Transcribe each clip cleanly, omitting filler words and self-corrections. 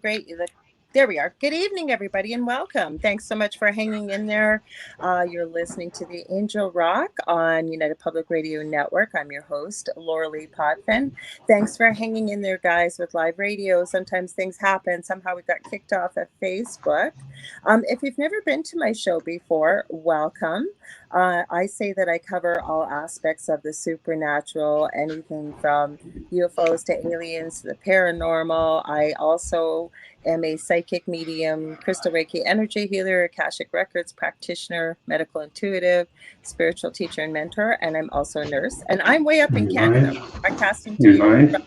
Great. There we are. Good evening, everybody, and welcome. Thanks so much for hanging in there. You're listening to the Angel Rock on United Public Radio Network. I'm your host, Lorilei Potvin. Thanks for hanging in there, guys, with live radio. Sometimes things happen. Somehow we got kicked off of Facebook. If you've never been to my show before, welcome. I say that I cover all aspects of the supernatural, anything from UFOs to aliens to the paranormal. I also am a psychic medium, crystal Reiki energy healer, Akashic Records practitioner, medical intuitive, spiritual teacher and mentor, and I'm also a nurse. And I'm way up in Canada, broadcasting to you from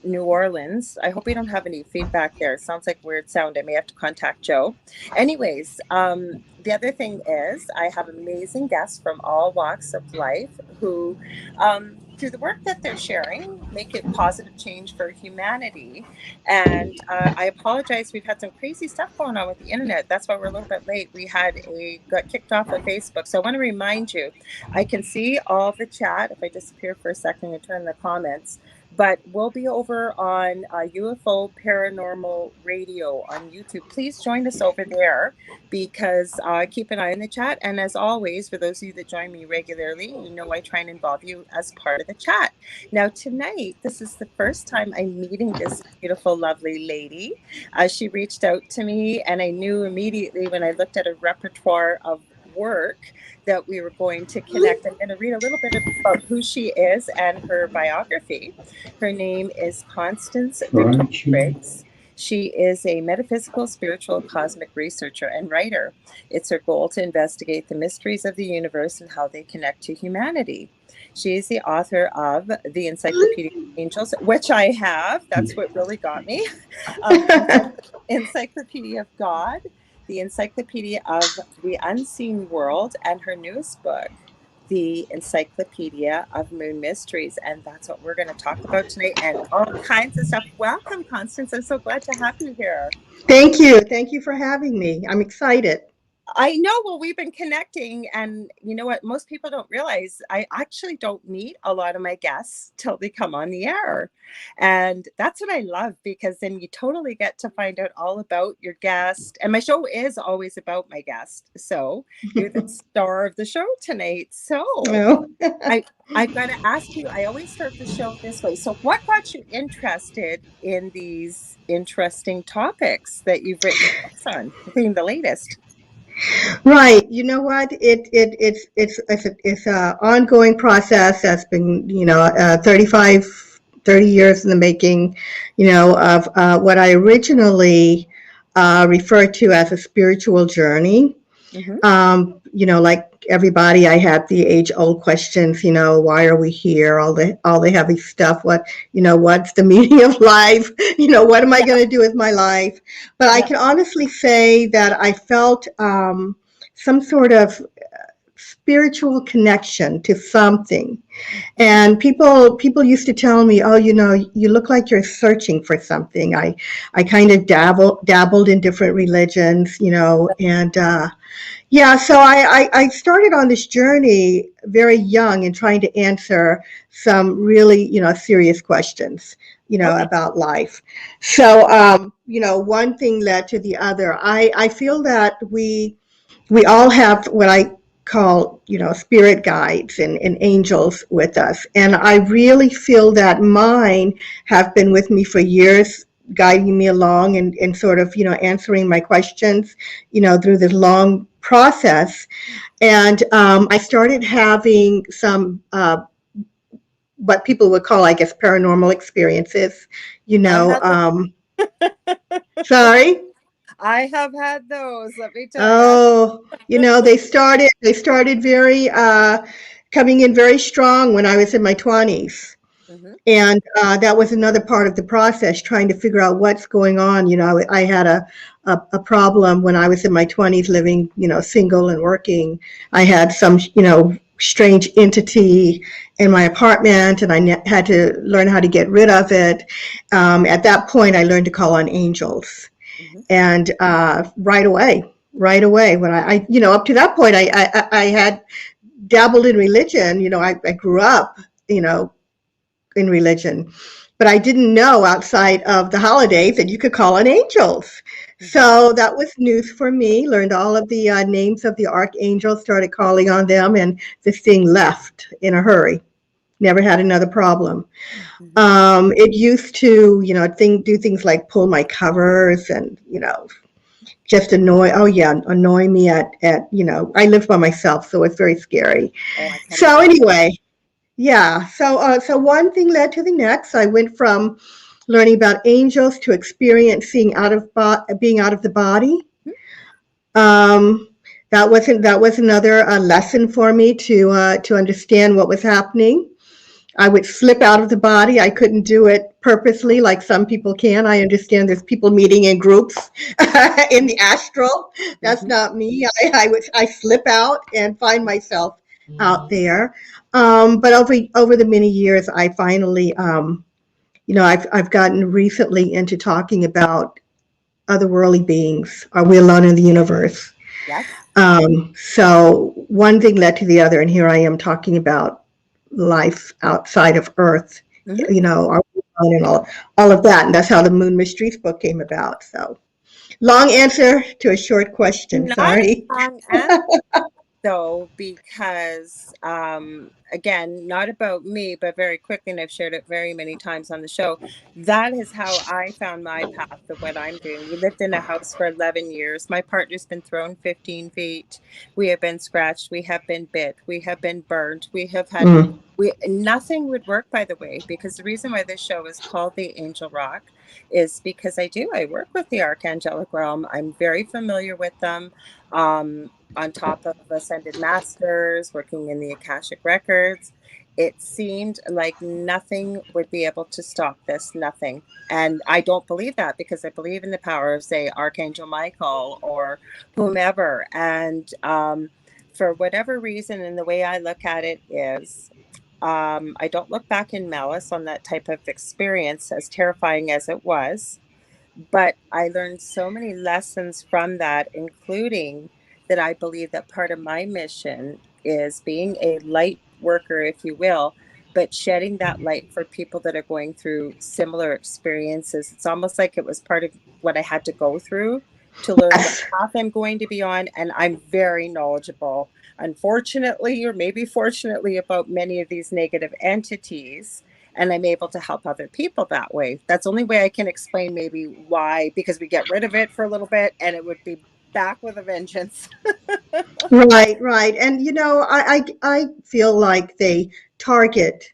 New Orleans. I hope we don't have any feedback there. It sounds like weird sound. I may have to contact Joe. Anyways, the other thing is I have amazing guests from all walks of life who, through the work that they're sharing, make it positive change for humanity. And I apologize. We've had some crazy stuff going on with the internet. That's why we're a little bit late. We got kicked off of Facebook. So I want to remind you, I can see all the chat. If I disappear for a second and turn the comments, but we'll be over on UFO Paranormal Radio on YouTube. Please join us over there because keep an eye on the chat. And as always, for those of you that join me regularly, you know I try and involve you as part of the chat. Now, tonight, this is the first time I'm meeting this beautiful, lovely lady. She reached out to me, and I knew immediately when I looked at her repertoire of work that we were going to connect. I'm going to read a little bit about who she is and her biography. Her name is Constance Briggs. She is a metaphysical, spiritual, cosmic researcher and writer. It's her goal to investigate the mysteries of the universe and how they connect to humanity. She is the author of the Encyclopedia of Angels, which I have. That's what really got me. Encyclopedia of God, the Encyclopedia of the Unseen World, and her newest book, the Encyclopedia of Moon Mysteries. And that's what we're going to talk about tonight, and all kinds of stuff. Welcome, Constance. I'm so glad to have you here. Thank you. Thank you for having me. I'm excited. I know. Well, we've been connecting, and you know what? Most people don't realize I actually don't meet a lot of my guests till they come on the air. And that's what I love, because then you totally get to find out all about your guest. And my show is always about my guest. So you're the star of the show tonight. So I've got to ask you, I always start the show this way. So what got you interested in these interesting topics that you've written books on, including the latest? Right. You know what? It's a ongoing process that's been 30 years in the making. Of what I originally referred to as a spiritual journey. Mm-hmm. Like everybody, I had the age-old questions. Why are we here? All the heavy stuff. What's the meaning of life? What am I going to do with my life? But I can honestly say that I felt some sort of spiritual connection to something. And people used to tell me, oh, you look like you're searching for something. I kind of dabbled in different religions, and so I started on this journey very young in trying to answer some really, serious questions, about life. So, one thing led to the other. I feel that we all have what I call, spirit guides and angels with us. And I really feel that mine have been with me for years, guiding me along and sort of, answering my questions, through this long process. And I started having some what people would call, I guess, paranormal experiences, sorry. I have had those. Let me tell you. They started very coming in very strong when I was in my 20s. Mm-hmm. And that was another part of the process, trying to figure out what's going on. I had a problem when I was in my 20s, living, single and working. I had some, strange entity in my apartment, and I had to learn how to get rid of it. At that point, I learned to call on angels. Mm-hmm. And right away, when I up to that point, I had dabbled in religion. I grew up, in religion. but I didn't know outside of the holidays that you could call on angels. Mm-hmm. So that was news for me. Learned all of the names of the archangels, started calling on them, and this thing left in a hurry. Never had another problem. Mm-hmm. It used to, do things like pull my covers and, just annoy me I live by myself, so it's very scary. Oh, I can So imagine. anyway, yeah. So one thing led to the next. I went from learning about angels to experiencing being out of the body. Um, that was another lesson for me to understand what was happening. I would slip out of the body. I couldn't do it purposely like some people can. I understand there's people meeting in groups in the astral. That's Mm-hmm. not me. I slip out and find myself out there. But over the many years, I finally, I've gotten recently into talking about otherworldly beings. Are we alone in the universe? Yes. So one thing led to the other, and here I am talking about life outside of Earth. Mm-hmm. Our and all of that, and that's how the Moon Mysteries book came about. So, long answer to a short question. Not Sorry. a long answer, though, because again, not about me, but very quickly, and I've shared it very many times on the show. That is how I found my path of what I'm doing. We lived in a house for 11 years. My partner's been thrown 15 feet. We have been scratched. We have been bit. We have been burned. We have had. Mm. Nothing would work, by the way, because the reason why this show is called the Angel Rock is because I work with the archangelic realm. I'm very familiar with them. On top of ascended masters, working in the Akashic records, it seemed like nothing would be able to stop this, nothing. And I don't believe that, because I believe in the power of, say, Archangel Michael or whomever. And for whatever reason, and the way I look at it is, I don't look back in malice on that type of experience, as terrifying as it was. But I learned so many lessons from that, including that I believe that part of my mission is being a light worker, if you will, but shedding that light for people that are going through similar experiences. It's almost like it was part of what I had to go through to learn what Yes. path I'm going to be on. And I'm very knowledgeable, unfortunately, or maybe fortunately, about many of these negative entities, and I'm able to help other people that way. That's the only way I can explain maybe why, because we get rid of it for a little bit and it would be back with a vengeance. Right, right. And I feel like they target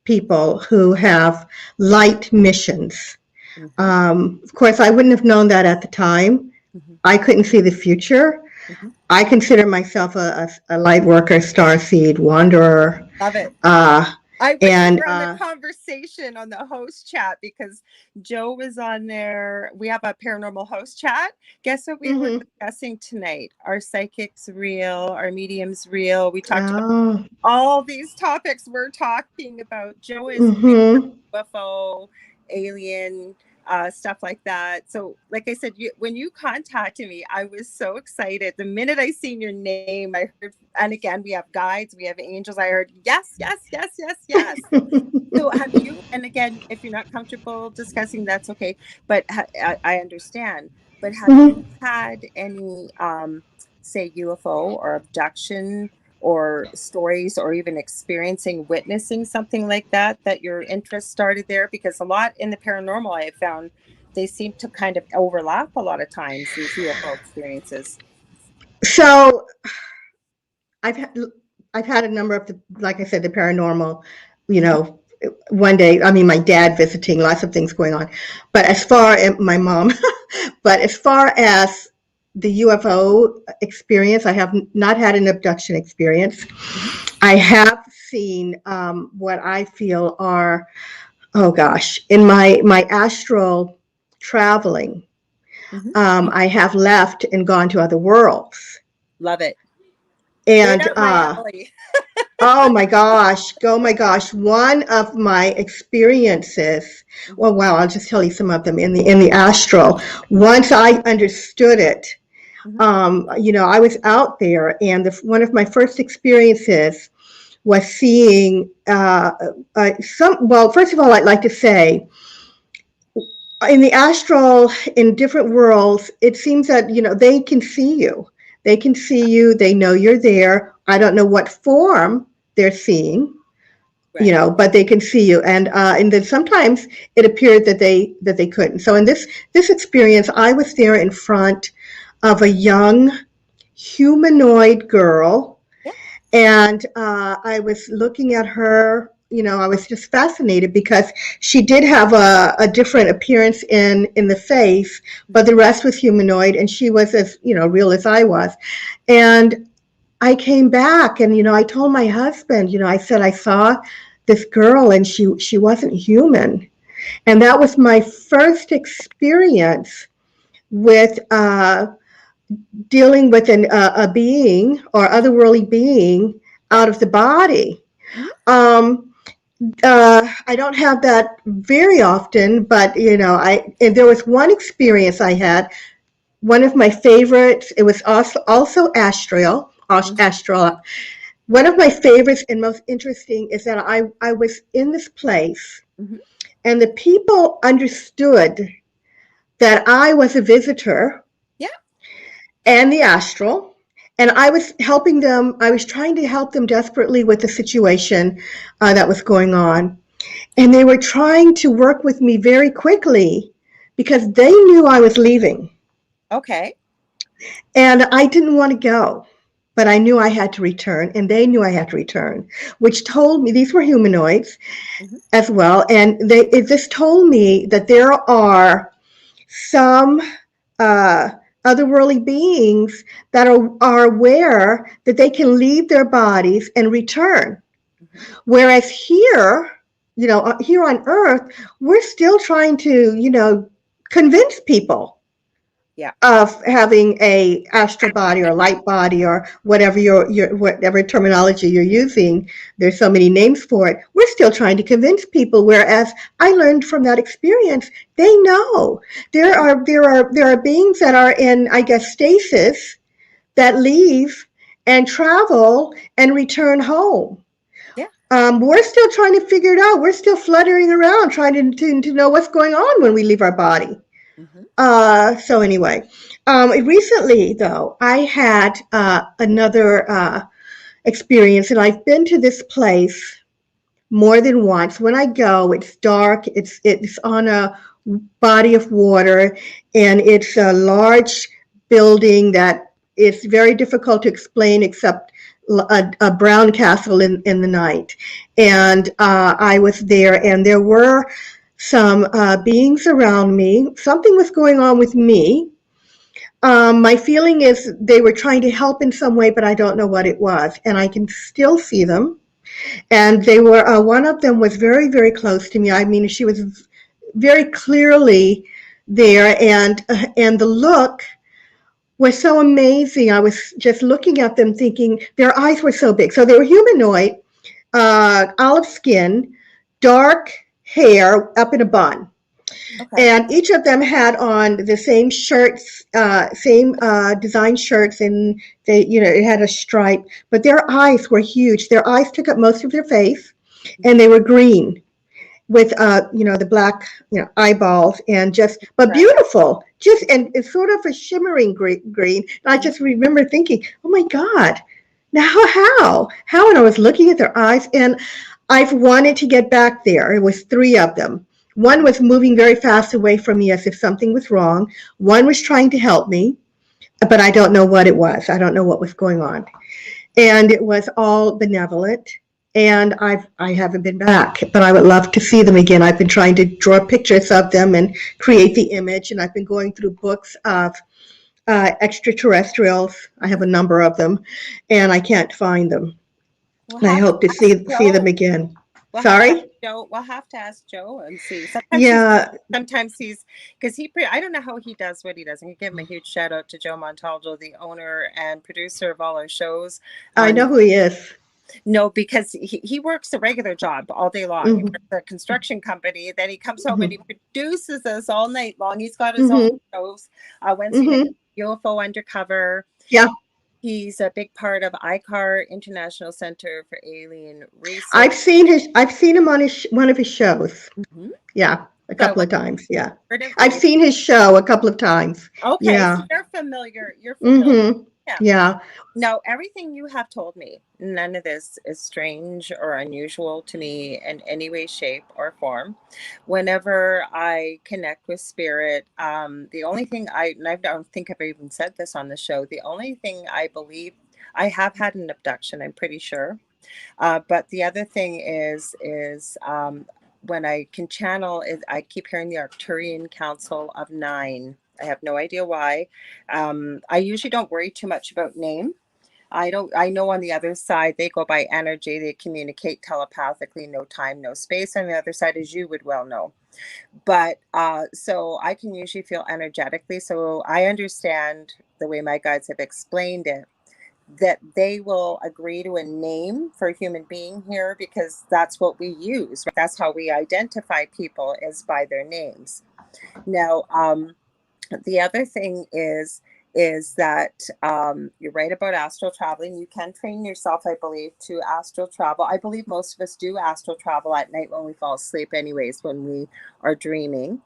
people who have light missions. Mm-hmm. Of course, I wouldn't have known that at the time. Mm-hmm. I couldn't see the future. Mm-hmm. I consider myself a light worker, starseed wanderer. Love it. Uh, I wish you and were on the conversation on the host chat, because Joe was on there. We have a paranormal host chat. Guess what we were mhm. discussing tonight? Are psychics real? Are mediums real? We talked about Oh, all these topics we're talking about. Joe is big mhm. UFO, alien, stuff like that. So, like I said, when you contacted me, I was so excited. The minute I seen your name, I heard, and again, we have guides, we have angels. I heard yes, yes, yes, yes, yes. So, have you? And again, if you're not comfortable discussing, that's okay. But I understand. But have you Mhm. had any, say, UFO or abduction or stories, or even experiencing, witnessing something like that, that your interest started there? Because a lot in the paranormal, I have found, they seem to kind of overlap a lot of times, these UFO experiences. So I've had I've had a number of like I said, the paranormal. You Mm-hmm. know, one day, I mean, my dad visiting, lots of things going on. But as far as my mom, but as far as the UFO experience, I have not had an abduction experience. Mm-hmm. I have seen what I feel are, oh gosh, in my astral traveling, Mm-hmm. I have left and gone to other worlds. Love it. Right And up my alley. oh my gosh, one of my experiences. Mm-hmm. Well, wow, I'll just tell you some of them in the astral. Once I understood it, Mm-hmm. I was out there, and one of my first experiences was seeing well, first of all, I'd like to say in the astral, in different worlds, it seems that, they can see you. They can see you. They know you're there. I don't know what form they're seeing, Right. but they can see you. And then sometimes it appeared that they couldn't. So in this experience, I was there in front of a young humanoid girl, Yeah. and I was looking at her. I was just fascinated because she did have a different appearance in the face, but the rest was humanoid, and she was as real as I was. And I came back, and I told my husband, I said I saw this girl, and she wasn't human, and that was my first experience with dealing with a being or otherworldly being out of the body. Mhm. Um, I don't have that very often, but and there was one experience I had. One of my favorites. It was also astral. Mhm. Astral. One of my favorites and most interesting is that I was in this place, Mhm. and the people understood that I was a visitor Yeah. and the astral. And I was helping them. I was trying to help them desperately with the situation that was going on. And they were trying to work with me very quickly because they knew I was leaving. Okay. And I didn't want to go, but I knew I had to return, and they knew I had to return, which told me these were humanoids Mhm. as well. And it just told me that there are some uh, otherworldly beings that are aware that they can leave their bodies and return. Mhm. Whereas here, here on Earth, we're still trying to, convince people Yeah. of having a astral body or light body or whatever your whatever terminology you're using. There's so many names for it. We're still trying to convince people. Whereas I learned from that experience, they know there are beings that are in, I guess, stasis that leave and travel and return home. Yeah. We're still trying to figure it out. We're still fluttering around trying to know what's going on when we leave our body. Mhm. So anyway, recently though, I had another experience, and I've been to this place more than once. When I go, it's dark. It's on a body of water, and it's a large building that is very difficult to explain except a brown castle in the night. And I was there, and there were some beings around me. Something was going on with me. My feeling is they were trying to help in some way, but I don't know what it was. And I can still see them. And they were, one of them was very, very close to me. I mean, she was very clearly there. And the look was so amazing. I was just looking at them thinking their eyes were so big. So they were humanoid, olive skin, dark hair up in a bun. Okay. And each of them had on the same shirts, same design shirts, and it had a stripe. But their eyes were huge. Their eyes took up most of their face, and they were green with, the black, eyeballs, and but Right. beautiful. And it's sort of a shimmering green. And I just remember thinking, oh my God, now how? And I was looking at their eyes, and I've wanted to get back there. It was three of them. One was moving very fast away from me as if something was wrong. One was trying to help me, but I don't know what it was. I don't know what was going on. And it was all benevolent. And I haven't been back, but I would love to see them again. I've been trying to draw pictures of them and create the image, and I've been going through books of extraterrestrials. I have a number of them, and I can't find them. We'll And I have to hope to ask see them Joe. again. We'll have to ask Sorry? Joe. We'll have to ask Joe and see. Yeah, Sometimes he's because I don't know how he does what he does. And give him a huge shout out to Joe Montaldo, the owner and producer of all our shows I on. know who he is. No, because he works a regular job all day long. He Hmm. works at a construction company. Then he comes home and he Hmm. produces us all night long. He's got his own Hmm. shows. Wednesday night Hmm. UFO Undercover. Yeah. He's a big part of ICAR, International Center for Alien Research. I've seen him on one of his shows. Mhm. Yeah, a So couple of times. Yeah. heard of I've him. seen his show a couple of times. Okay, so Yeah. you're familiar. You're familiar. Mm-hmm. Yeah. Yeah. Now, everything you have told me, none of this is strange or unusual to me in any way, shape, or form. Whenever I connect with spirit, the only thing and I don't think I've even said this on the show, the only thing I believe, I have had an abduction, I'm pretty sure. But the other thing is when I can channel, I keep hearing the Arcturian Council of Nine. I have no idea why. I usually don't worry too much about name. I don't. I know on the other side they go by energy. They communicate telepathically, no time, no space. On the other side, as you would well know. But so I can usually feel energetically. So I understand the way my guides have explained it, that they will agree to a name for a human being here because that's what we use. Right? That's how we identify people, is by their names. Now, the other thing is that you're right about astral traveling. You can train yourself, I believe, to astral travel. I believe most of us do astral travel at night when we fall asleep, anyways, when we are dreaming.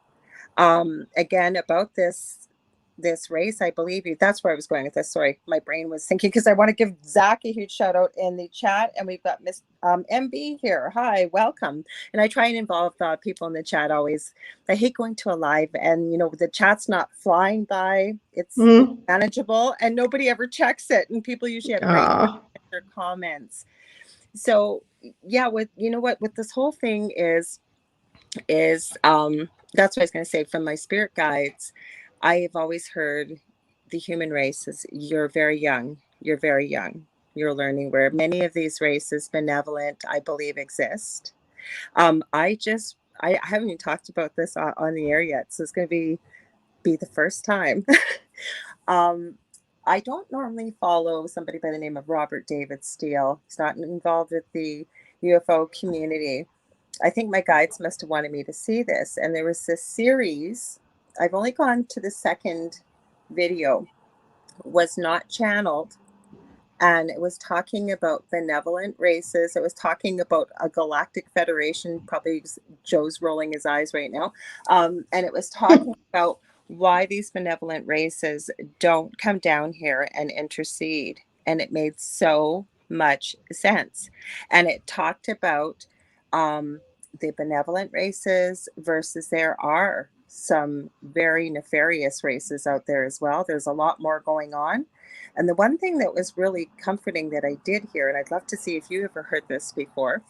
Again, about this race, I believe you. That's where I was going with this. Sorry, my brain was thinking, because I want to give Zach a huge shout out in the chat, and we've got Miss MB here. Hi, welcome. And I try and involve people in the chat always. I hate going to a live, and the chat's not flying by. It's Mm-hmm. manageable, and nobody ever checks it, and people usually have great comments. So yeah, with what this whole thing is that's what I was going to say. From my spirit guides, I have always heard the human race is, you're very young, you're learning, where many of these races, benevolent, I believe, exist. I haven't even talked about this on the air yet, so it's going to be the first time. um I don't normally follow somebody by the name of Robert David Steele. He's not involved with the UFO community. I think my guides must have wanted me to see this. And there was this series. I've only gone to the second video, was not channeled. And it was talking about benevolent races. It was talking about a galactic federation. Probably Joe's rolling his eyes right now. And it was talking about why these benevolent races don't come down here and intercede. And it made so much sense. And it talked about the benevolent races versus there are some very nefarious races out there as well. There's a lot more going on. And the one thing that was really comforting that I did hear, and I'd love to see if you ever heard this before,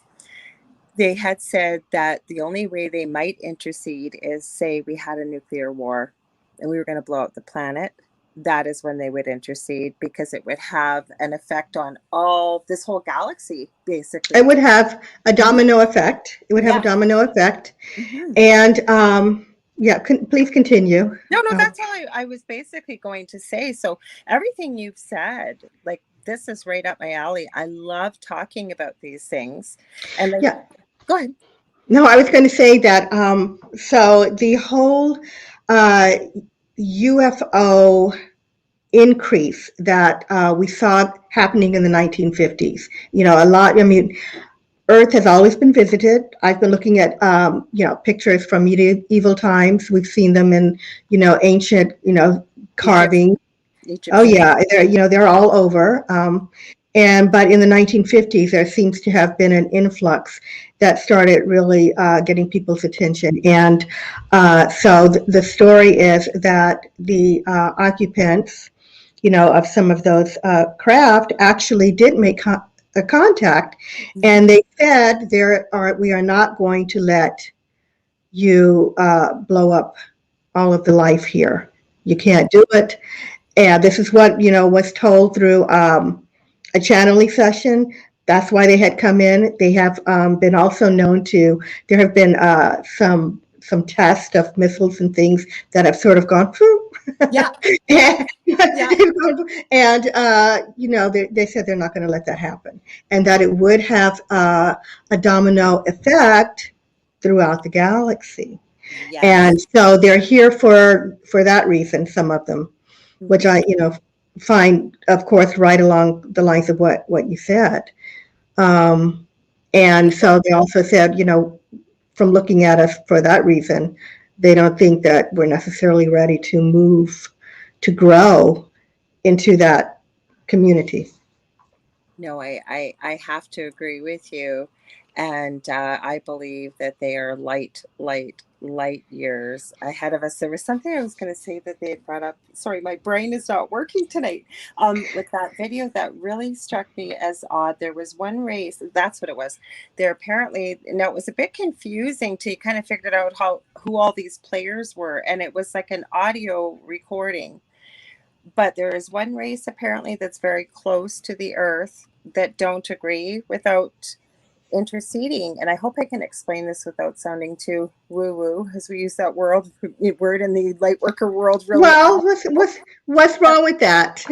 they had said that the only way they might intercede is, say we had a nuclear war and we were going to blow up the planet. That is when they would intercede, because it would have an effect on all this whole galaxy, basically. It would have a domino effect. It would have a domino effect. Mm-hmm. And yeah, please continue. No, that's all I was basically going to say. So everything you've said, like, this is right up my alley. I love talking about these things. And yeah, go ahead. no, I was going to say that. So the whole UFO increase that we saw happening in the 1950s, a lot. I mean, Earth has always been visited. I've been looking at, pictures from medieval times. We've seen them in, ancient, carving. Egypt. Oh yeah, they're all over. But in the 1950s, there seems to have been an influx that started really getting people's attention. And so the story is that the occupants, of some of those craft actually did make a contact, and they said we are not going to let you blow up all of the life here. You can't do it. And this is what was told through a channeling session. That's why they had come in. They have been also known to. There have been some tests of missiles and things that have sort of gone through. Yeah. and they said they're not going to let that happen, and that it would have a domino effect throughout the galaxy. Yes. And so they're here for that reason, some of them, which I find, of course, right along the lines of what you said. Um, and so they also said, from looking at us for that reason, they don't think that we're necessarily ready to move, to grow into that community. No, I have to agree with you. And I believe that they are light years ahead of us. There was something I was going to say that they had brought up. Sorry, my brain is not working tonight. With that video, that really struck me as odd. There was one race, that's what it was. There apparently, now it was a bit confusing to kind of figure out who all these players were. And it was like an audio recording. But there is one race apparently that's very close to the earth that don't agree without interceding. And I hope I can explain this without sounding too woo woo, as we use that word in the light worker world really Well, often. what's wrong with that?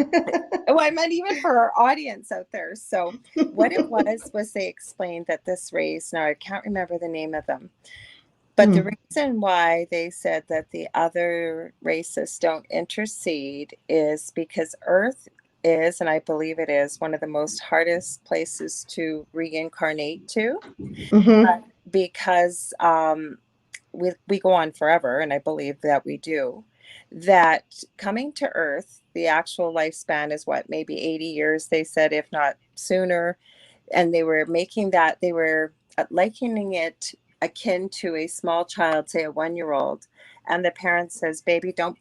Oh, I meant even for our audience out there. So what it was they explained that this race, now I can't remember the name of them, but the Hmm. reason why they said that the other races don't intercede is because Earth is, and I believe it is, one of the most hardest places to reincarnate to. Hmm. Because we go on forever, and I believe that we do. That coming to Earth, the actual lifespan is what, maybe 80 years, they said, if not sooner. And they were likening it akin to a small child, say a 1 year old, and the parent says, baby, don't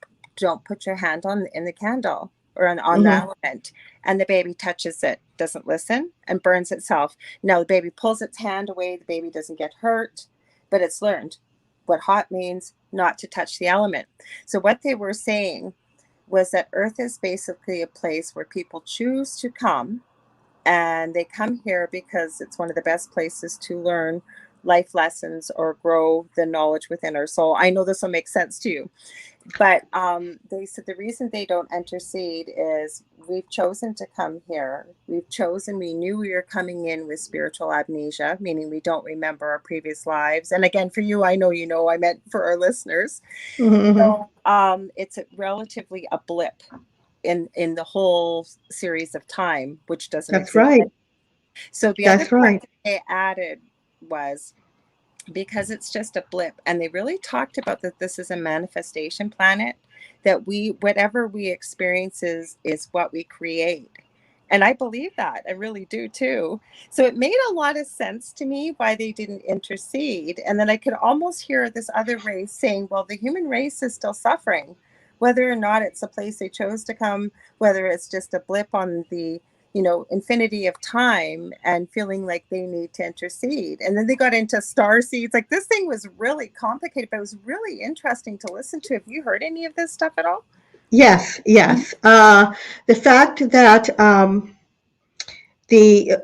put your hand on in the candle or on the Hmm. element, and the baby touches it, doesn't listen, and burns itself. Now the baby pulls its hand away, the baby doesn't get hurt, but it's learned what hot means, not to touch the element. So what they were saying was that Earth is basically a place where people choose to come, and they come here because it's one of the best places to learn life lessons or grow the knowledge within our soul. I know this will make sense to you, but they said the reason they don't intercede is we've chosen to come here. We knew we were coming in with spiritual amnesia, meaning we don't remember our previous lives. And again, for you, I know you know, I meant for our listeners. Hmm. So it's relatively a blip in the whole series of time, which doesn't That's exist. right. So the other That's part right. that they added was because it's just a blip, and they really talked about that this is a manifestation planet, that we whatever we experience is what we create. And I believe that, I really do too. So it made a lot of sense to me why they didn't intercede. And then I could almost hear this other race saying, well, the human race is still suffering, whether or not it's a place they chose to come, whether it's just a blip on the infinity of time, and feeling like they need to intercede. And then they got into star seeds. Like, this thing was really complicated, but it was really interesting to listen to. Have you heard any of this stuff at all? Yes, Mhm. yes. The fact that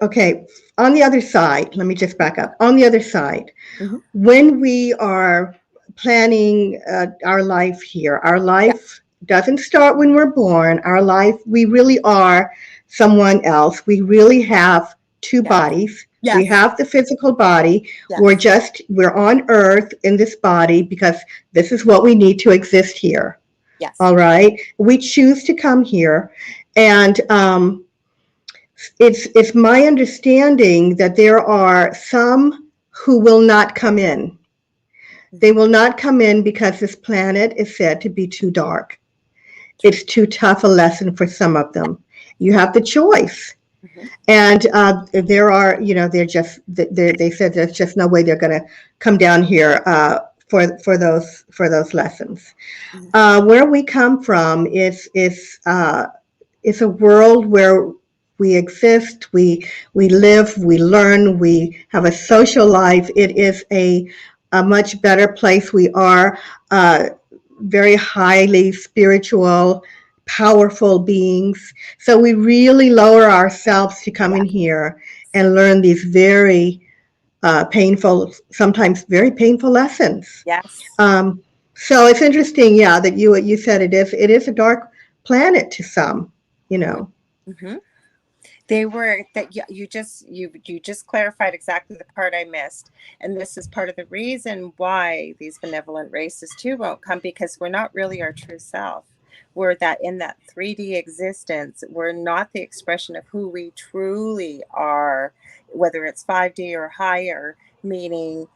okay, on the other side, let me just back up. On the other side, Mhm. when we are planning our life here, our Yeah. life doesn't start when we're born. Our life, we really are someone else. We really have two Yes. bodies. We Yes. have the physical body. Yes. We're on earth in this body because this is what we need to exist here. Yes. All right. We choose to come here. And it's my understanding that there are some who will not come in. They Mhm. will not come in because this planet is said to be too dark. True. It's too tough a lesson for some of them. You have the choice. Mhm. And there are, they said there's just no way they're going to come down here for those lessons. Mhm. Where we come from is a world where we exist, we live, we learn, we have a social life. It is a much better place. We are very highly spiritual, powerful beings. So we really lower ourselves to come Yeah. in here and learn these very painful, sometimes very painful lessons. Yes. Um, so it's interesting, yeah, that you said it is a dark planet to some, you Mhm. know. Mhm. They were that you just clarified exactly the part I missed. And this is part of the reason why these benevolent races too won't come, because we're not really our true self. we're that in that 3D existence, we're not the expression of who we truly are, whether it's 5D or higher, meaning,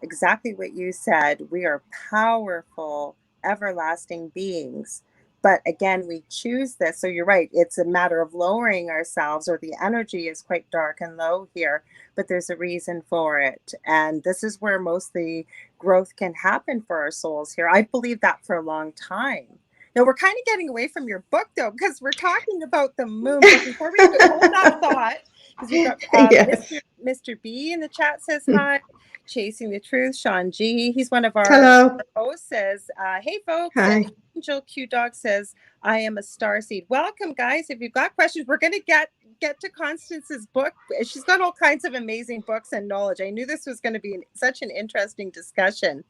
exactly what you said, we are powerful, everlasting beings. But again, we choose this. So you're right. It's a matter of lowering ourselves, or the energy is quite dark and low here, but there's a reason for it. And this is where most the growth can happen for our souls here. I believe that for a long time. Now, we're kind of getting away from your book, though, because we're talking about the moon. But before we hold that thought, because we've got Yes. Mr. B in the chat says hi. Chasing the Truth, Sean G. He's one of our Hello. hosts, says, hey, folks. Hi. And Angel Q Dog says, I am a starseed. Welcome, guys. If you've got questions, we're going to get to Constance's book. She's got all kinds of amazing books and knowledge. I knew this was going to be such an interesting discussion.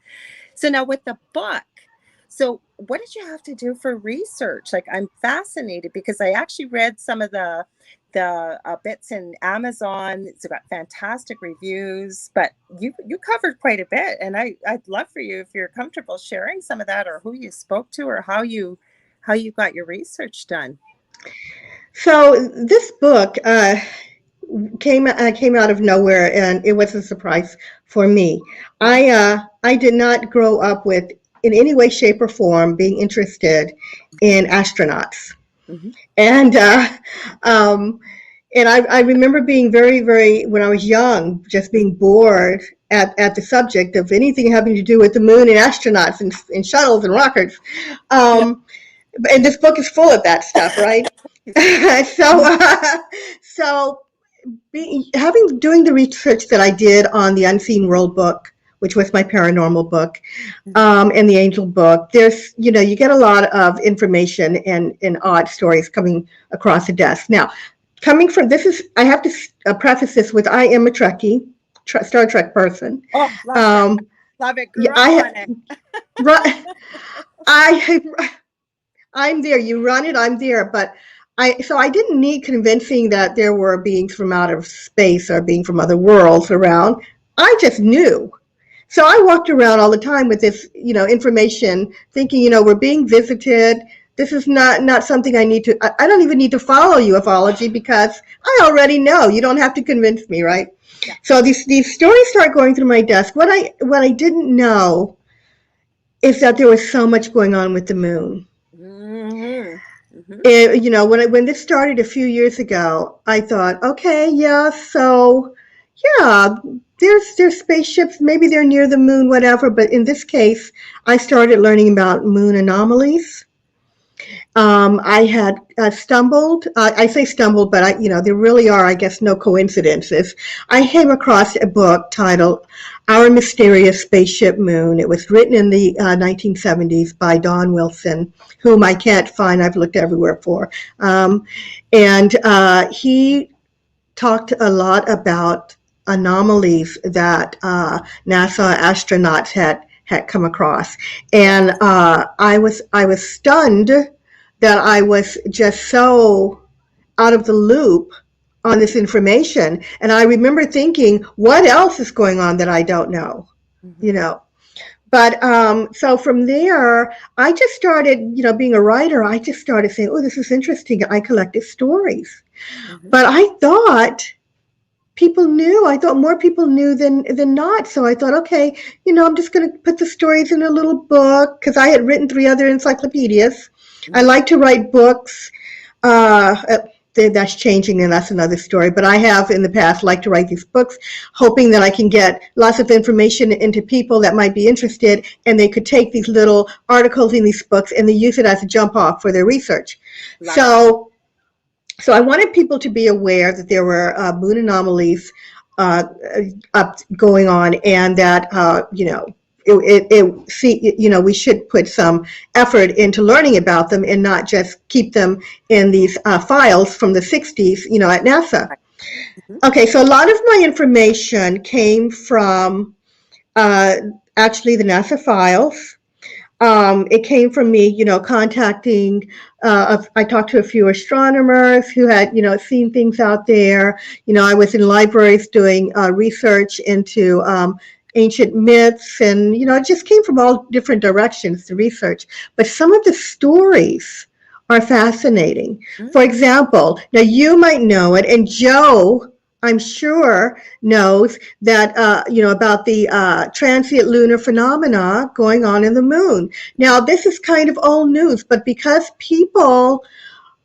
So now with the book, so what did you have to do for research? Like, I'm fascinated because I actually read some of the bits in Amazon. It's got fantastic reviews, but you covered quite a bit, and I'd love for you, if you're comfortable, sharing some of that, or who you spoke to, or how you got your research done. So this book came out of nowhere, and it was a surprise for me. I did not grow up with, in any way, shape, or form, being interested in astronauts. Mm-hmm. And I remember being very, very, when I was young, just being bored at the subject of anything having to do with the moon and astronauts and shuttles and rockets. And this book is full of that stuff, right? Doing the research that I did on the Unseen World book, which was my paranormal book, and the Angel book, there's, you get a lot of information and odd stories coming across the desk. Now, coming from I have to preface this with, I am a Trekkie, Star Trek person. Oh, love it. Grew up on it. I'm there. You run it, I'm there. But I didn't need convincing that there were beings from out of space or being from other worlds around. I just knew. So I walked around all the time with this, information, thinking, we're being visited. This is not something I need to, I don't even need to follow ufology, because I already know. You don't have to convince me, right? Yeah. So these stories start going through my desk. What I didn't know is that there was so much going on with the moon. Mm-hmm. Mm-hmm. When this started a few years ago, I thought, okay, yeah, so yeah, there's spaceships, maybe they're near the moon, whatever. But in this case, I started learning about moon anomalies. I had stumbled. I say stumbled, but there really are, I guess, no coincidences. I came across a book titled "Our Mysterious Spaceship Moon." It was written in the 1970s by Don Wilson, whom I can't find. I've looked everywhere for, and he talked a lot about anomalies that NASA astronauts had come across, and I was stunned that I was just so out of the loop on this information. And I remember thinking, what else is going on that I don't know? Mm-hmm. But so from there, I just started, being a writer, I just started saying, oh, this is interesting. I collected stories. Mm-hmm. But I thought people knew. I thought more people knew than not. So I thought, okay, I'm just going to put the stories in a little book, because I had written 3 other encyclopedias. Mm-hmm. I like to write books. That's changing, and that's another story. But I have in the past liked to write these books, hoping that I can get lots of information into people that might be interested, and they could take these little articles in these books and they use it as a jump off for their research. So I wanted people to be aware that there were moon anomalies going on, and that we should put some effort into learning about them and not just keep them in these files from the 60s, at NASA. Mm-hmm. Okay, so a lot of my information came from actually the NASA files. It came from me, contacting, I talked to a few astronomers who had, seen things out there. I was in libraries doing research into ancient myths, and it just came from all different directions, the research. But some of the stories are fascinating. For example, now you might know it, and Joe, I'm sure, knows that about the transient lunar phenomena going on in the moon. Now, this is kind of old news, but because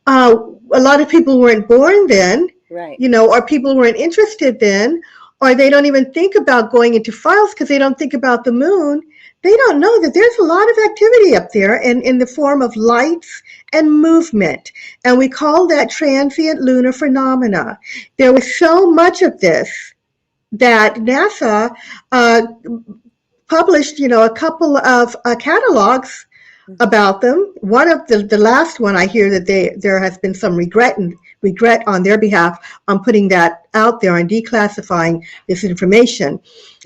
uh, a lot of people weren't born then, Right. or people weren't interested then, or they don't even think about going into files because they don't think about the moon. They don't know that there's a lot of activity up there in the form of lights and movement. And we call that transient lunar phenomena. There was so much of this that NASA uh, published, a couple of catalogs about them. One of the last one, I hear that there has been some regret on their behalf on putting that out there and declassifying this information.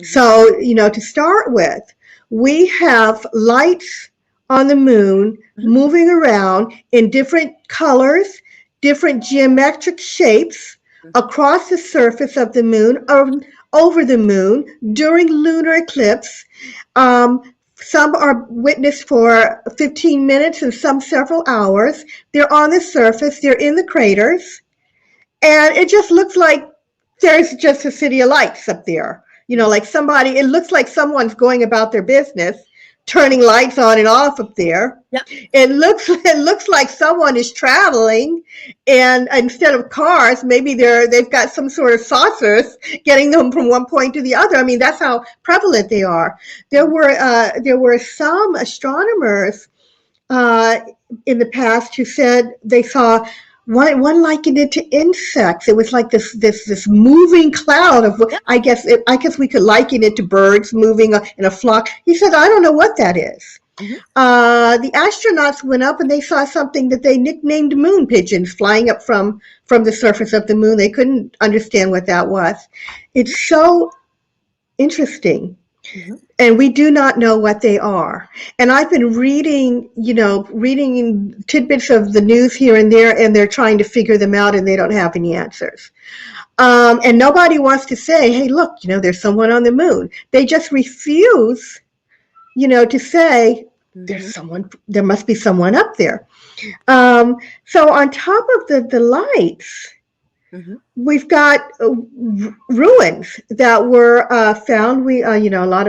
So, to start with, we have lights on the moon moving around in different colors, different geometric shapes across the surface of the moon or over the moon during lunar eclipse. Some are witnessed for 15 minutes and some several hours. They're on the surface, they're in the craters, and it just looks like there's just a city of lights up there. Like it looks like someone's going about their business, turning lights on and off up there. Yeah. It looks like someone is traveling, and instead of cars, maybe they've got some sort of saucers getting them from one point to the other. I mean, that's how prevalent they are. There were some astronomers in the past who said they saw one likened it to insects. It was like this moving cloud of. I guess we could liken it to birds moving in a flock. He said, I don't know what that is. The astronauts went up and they saw something that they nicknamed moon pigeons flying up from the surface of the moon. They couldn't understand what that was. It's so interesting. And we do not know what they are. And I've been reading tidbits of the news here and there, and they're trying to figure them out, and they don't have any answers. And nobody wants to say, hey, look, there's someone on the moon. They just refuse, to say there must be someone up there. So on top of the lights, we've got ruins that were found. We, a lot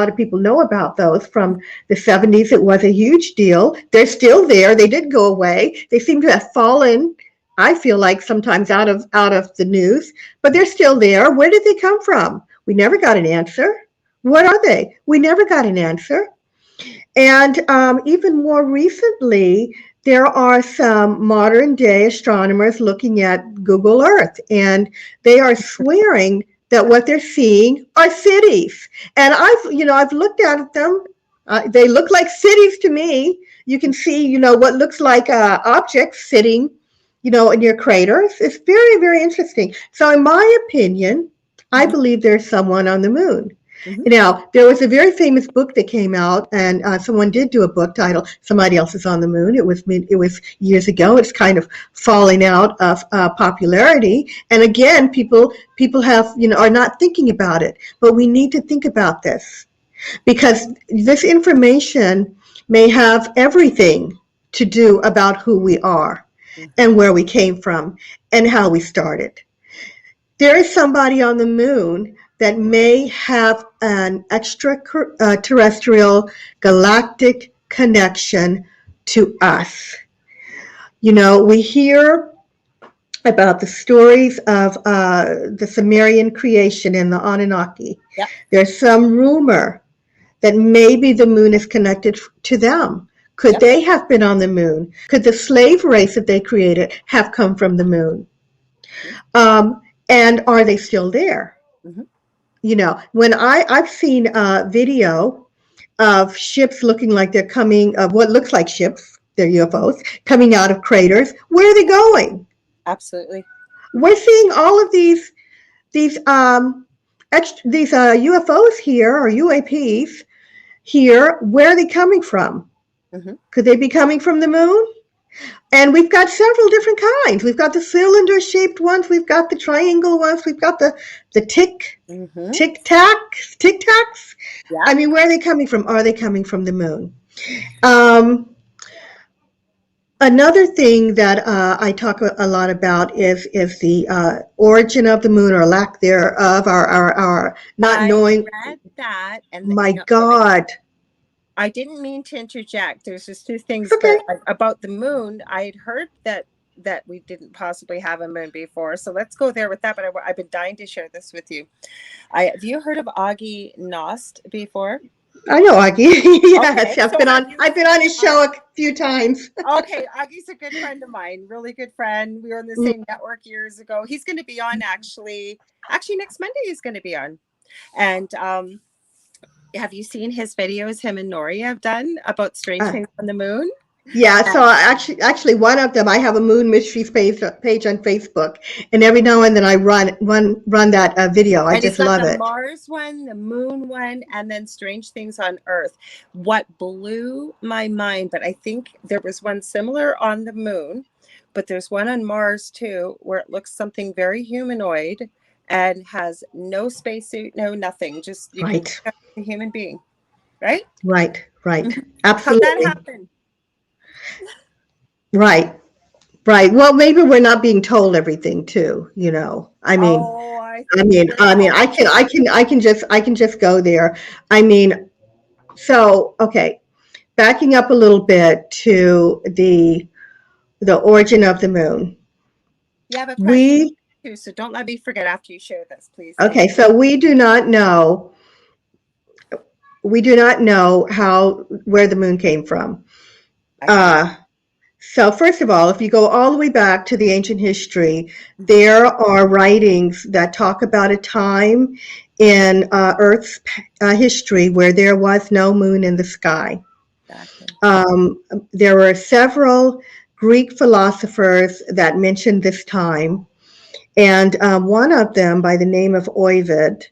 of people know about those from the 70s. It was a huge deal. They're still there. They did go away. They seem to have fallen, I feel like, sometimes out of the news, but they're still there. Where did they come from? We never got an answer. What are they? We never got an answer. And even more recently, there are some modern day astronomers looking at Google Earth, and they are swearing that what they're seeing are cities. And I've looked at them. They look like cities to me. You can see, what looks like objects sitting, in your craters. It's very, very interesting. So in my opinion, I believe there's someone on the moon. Now, there was a very famous book that came out, and someone did do a book titled "Somebody Else is on the Moon." It was years ago. It's kind of falling out of popularity, and again, people have are not thinking about it. But we need to think about this because this information may have everything to do about who we are and where we came from and how we started. There is somebody on the moon that may have an extraterrestrial galactic connection to us. We hear about the stories of the Sumerian creation in the Anunnaki. Yep. There's some rumor that maybe the moon is connected to them. Could they have been on the moon? Could the slave race that they created have come from the moon? And are they still there? When I've seen a video of ships looking like they're coming, of what looks like ships, they're UFOs, coming out of craters. Where are they going? Absolutely. We're seeing all of these UFOs here, or UAPs here. Where are they coming from? Could they be coming from the moon? And we've got several different kinds. We've got the cylinder-shaped ones. We've got the triangle ones. We've got the Mm-hmm. tic tacs. I Yep. mean, where are they coming from? Are they coming from the moon? Um, Another thing that I talk a lot about is the origin of the moon or lack thereof, our not I knowing. read that, and My God. I didn't mean to interject. There's just two It's things, okay. but about the moon, I had heard that we didn't possibly have a moon before. So let's go there with that. But I've been dying to share this with you. Have you heard of Augie Nost before? I know Augie. Yes, Okay, I've so been have on. you I've been on seen his show a few times. Okay, Augie's a good friend of mine, really good friend. We were in the same network years ago. He's going to be on actually next Monday he's going to be on. And have you seen his videos him and Nori have done about strange Uh, things on the moon? Yeah, Uh, so actually, one of them, I have a Moon Mysteries page on Facebook, and every now and then I run that video. I and he's just got love the it. Mars one, the Moon one, and then Strange Things on Earth. What blew my mind, but I think there was one similar on the Moon, but there's one on Mars too, where it looks something very humanoid and has no spacesuit, no nothing. Just you can Right, pick up a human being, right? right, How'd that absolutely, happen? right, right. Well, maybe we're not being told everything too. You know, I mean, Oh, I think we're all. I can just go there. I mean, so okay, backing up a little bit to the origin of the moon. You have a question We too, so don't let me forget after you share this, please. Thank Okay, so we do not know how where the moon came from. you. Okay. Uh, so first of all, if you go all the way back to the ancient history, Mhm. there are writings that talk about a time in Earth's history where there was no moon in the sky. Exactly. Um, there were several Greek philosophers that mentioned this time, and one of them, by the name of Ovid,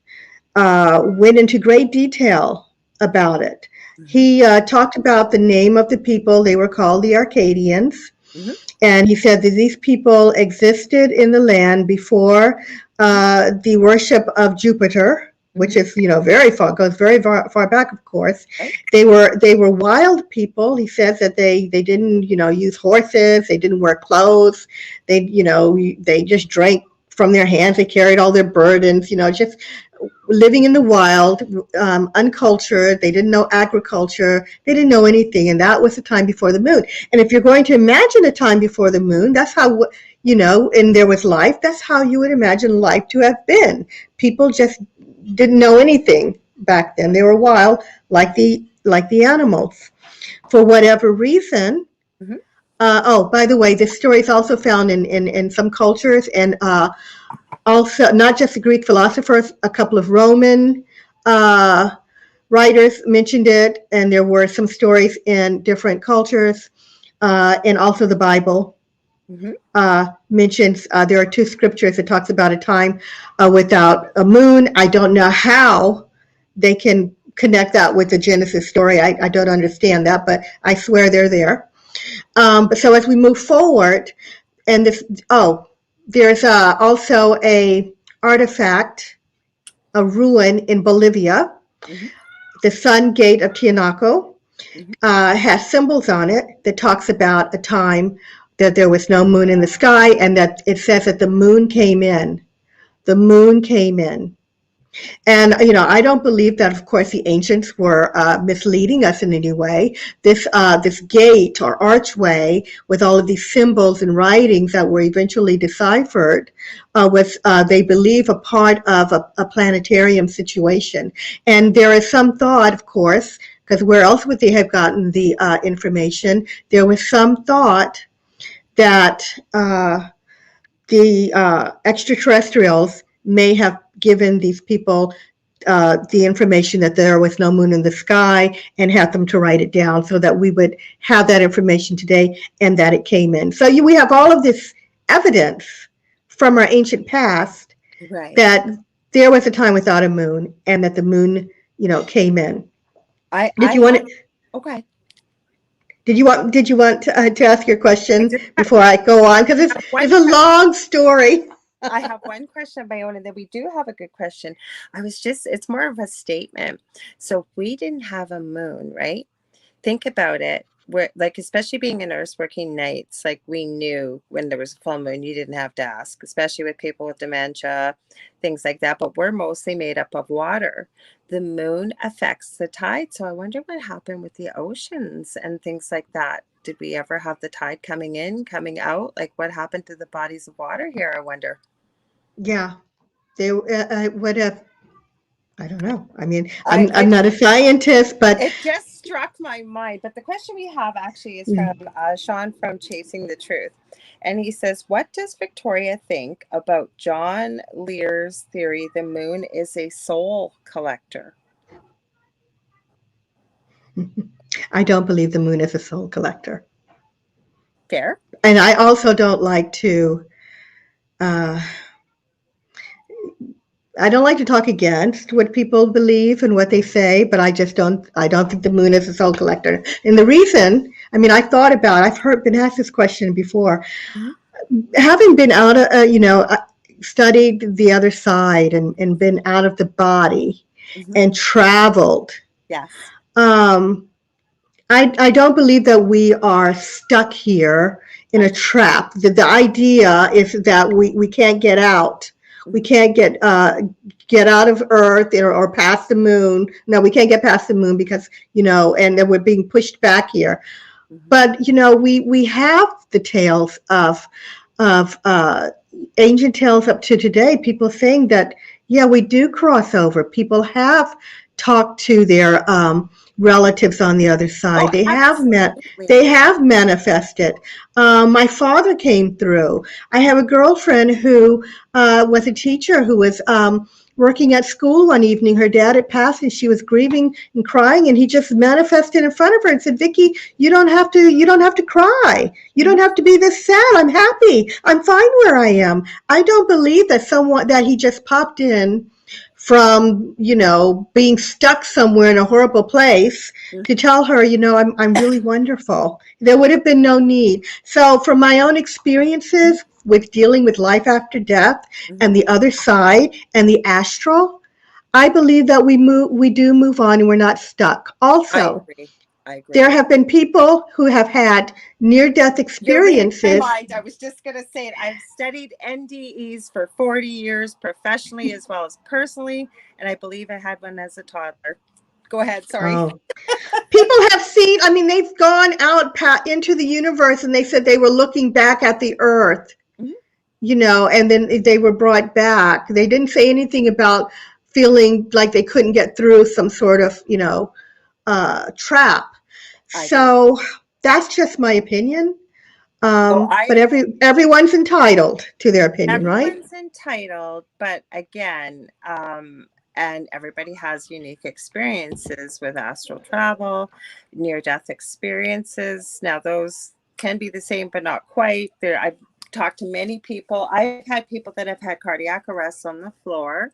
went into great detail about it. Hmm. He talked about the name of the people. They were called the Arcadians. Hmm. And he said that these people existed in the land before Hmm. the worship of Jupiter, which Hmm. is, very far, goes very far back, of course. Right. They were wild people. He says that they didn't, use horses. They didn't wear clothes. They just drank from their hands. They carried all their burdens, just living in the wild, uncultured. They didn't know agriculture. They didn't know anything. And that was the time before the moon. And if you're going to imagine a time before the moon, that's how, and there was life, that's how you would imagine life to have been. People just didn't know anything back then. They were wild, like the animals. For whatever reason, Hmm. oh, by the way, this story is also found in some cultures, and also not just the Greek philosophers, a couple of Roman uh, writers mentioned it, and there were some stories in different cultures, and also the Bible Hmm. mentions there are two scriptures that talks about a time without a moon. I don't know how they can connect that with the Genesis story. I don't understand that, but I swear they're there. But so as we move forward, and there's also a artifact, a ruin in Bolivia, Hmm. the Sun Gate of Tianaco, Hmm. has symbols on it that talks about a time that there was no moon in the sky, and that it says that the moon came in. The moon came in. And I don't believe that. Of course, the ancients were misleading us in any way. This gate or archway with all of these symbols and writings that were eventually deciphered was, they believe, a part of a planetarium situation. And there is some thought, of course, because where else would they have gotten the information? There was some thought that the extraterrestrials may have given these people the information that there was no moon in the sky and had them to write it down so that we would have that information today and that it came in. So we have all of this evidence from our ancient past Right. that there was a time without a moon and that the moon, came in. I Did I you want have. to? Okay. Did you want to ask your I question just before I go on? Because have it's one a question. long story. I have one question of my own, and then we do have a good question. It's more of a statement. So if we didn't have a moon, right? Think about it. We're like, especially being a nurse working nights, like we knew when there was a full moon, you didn't have to ask, especially with people with dementia, things like that. But we're mostly made up of water. The moon affects the tide. So I wonder what happened with the oceans and things like that. Did we ever have the tide coming in, coming out? Like what happened to the bodies of water here? I wonder. Yeah, they would have. I don't know. I mean, I, I'm I not a scientist, but It just struck my mind. But the question we have actually is from mm, Sean from Chasing the Truth. And he says, what does Victoria think about John Lear's theory the moon is a soul collector? I don't believe the moon is a soul collector, Fair? and I also don't like to. Uh, I don't like to talk against what people believe and what they say, but I just don't. I don't think the moon is a soul collector. And the reason, I mean, I thought about. I've been asked this question before. Mm-hmm. Having been out of, studied the other side and been out of the body Mm-hmm. and traveled. Yes. Um, I don't believe that we are stuck here in a I, trap. The idea is that we can't get out. We mm-hmm. can't get out of Earth or past the moon. No, we can't get past the moon because and then we're being pushed back here. Mm-hmm. But we have the tales of ancient tales up to today. People saying that yeah, we do cross over. People have talked to their relatives on the other Oh, side. They absolutely. have manifested. My father came through. I have a girlfriend who was a teacher who was working at school one evening. Her dad had passed, and she was grieving and crying. And he just manifested in front of her and said, "Vicky, you don't have to. You don't have to cry. You don't Mm-hmm. have to be this sad. I'm happy. I'm fine where I am." I don't believe that he just popped in from being stuck somewhere in a horrible place to tell her I'm really wonderful. There would have been no need. So from my own experiences with dealing with life after death Mm-hmm. and the other side and the astral, I believe that we do move on and we're not stuck. I Also, agree. I agree. there have been people who have had near death You're reading my experiences. mind. I was just going to say it. I've studied NDEs for 40 years, professionally as well as personally, and I believe I had one as a toddler. Go ahead. Sorry. Oh, people have seen, I mean, they've gone out into the universe and they said they were looking back at the earth, Mhm. and then they were brought back. They didn't say anything about feeling like they couldn't get through some sort of, trap. I agree. So that's just my opinion. So But I everyone's entitled to their opinion, right? Everyone's entitled, but again, and everybody has unique experiences with astral travel, near death experiences. Now, those can be the same, but not quite. I've talked to many people. I've had people that have had cardiac arrests on the floor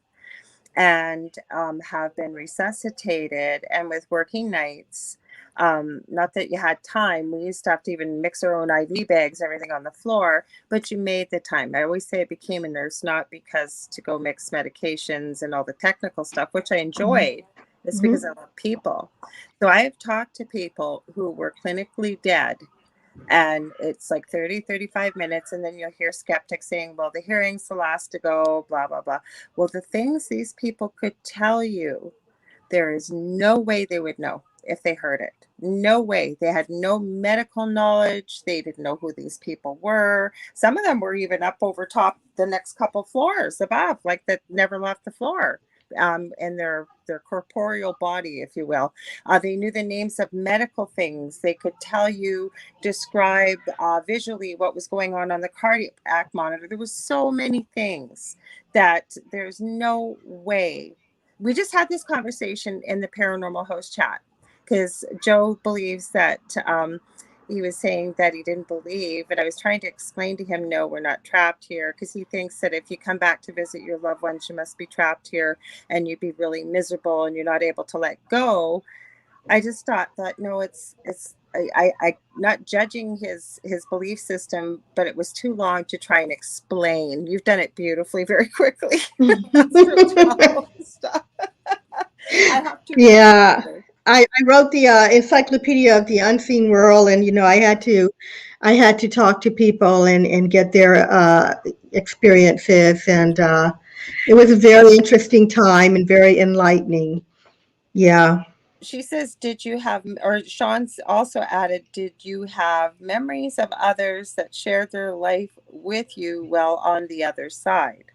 and have been resuscitated. And with working nights, not that you had time, we used to have to even mix our own IV bags, everything on the floor, but you made the time. I always say I became a nurse, not because to go mix medications and all the technical stuff, which I Mm-hmm. enjoyed. It's because Mm-hmm. I love people. So I have talked to people who were clinically dead and it's like 30-35 minutes, and then you'll hear skeptics saying, well, the hearing's the last to go, blah blah blah. Well, the things these people could tell you, there is no way they would know if they heard it. No way. They had no medical knowledge. They didn't know who these people were. Some of them were even up over top the next couple floors above, like that never left the floor. In their corporeal body, if you will. They knew the names of medical things. They could tell you, describe visually what was going on the cardiac monitor. There was so many things that there's no way. We just had this conversation in the paranormal host chat because Joe believes that he was saying that he didn't believe, and I was trying to explain to him, no, we're not trapped here, because he thinks that if you come back to visit your loved ones, you must be trapped here and you'd be really miserable and you're not able to let go. I just thought that no, it's I not judging his belief system, but it was too long to try and explain. You've done it beautifully, very quickly. Astral travel stuff. I have to read Yeah, it. I wrote the Encyclopedia of the Unseen World, and I had to talk to people and get their experiences, and it was a very interesting time and very enlightening. Yeah. She says, did you have, or Sean's also added, did you have memories of others that shared their life with you while on the other side?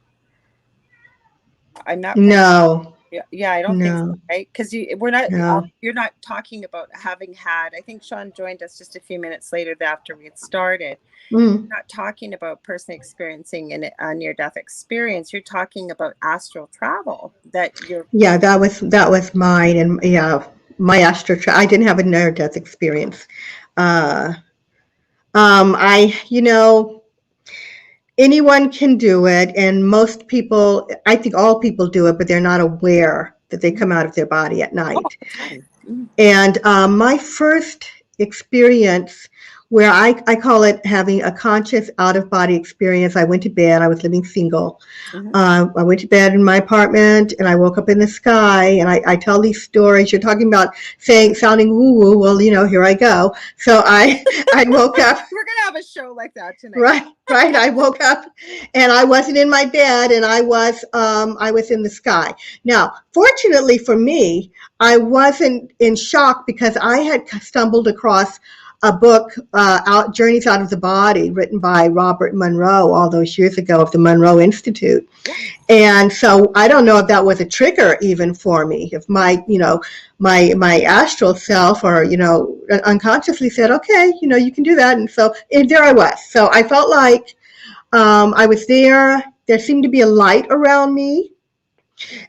I'm not very, No, yeah, I don't think so, no, right? Because we're not, no. you're not talking about having had, I think Sean joined us just a few minutes later after we had started. Mm. Not talking about person experiencing a near death experience. You're talking about astral travel that you're, Yeah, that was mine, and yeah, my I didn't have a near death experience. Uh, I, anyone can do it, and most people, I think all people do it, but they're not aware that they come out of their body at all night. the time. Mhm. And my first experience, where I call it having a conscious out of body experience, I went to bed, I was living single. Mhm. I went to bed in my apartment and I woke up in the sky, and I tell these stories. You're talking about sounding woo woo. Well, here I go. So I woke up. We're gonna have a show like that tonight. Right, right. I woke up and I wasn't in my bed, and I was in the sky. Now, fortunately for me, I wasn't in shock because I had stumbled across a book, out Journeys Out of the Body, written by Robert Monroe all those years ago of the Monroe Institute. Yeah. And so I don't know if that was a trigger even for me, if my astral self, or unconsciously said, okay, you can do that. And there I was. So I felt like, I was there. There seemed to be a light around me,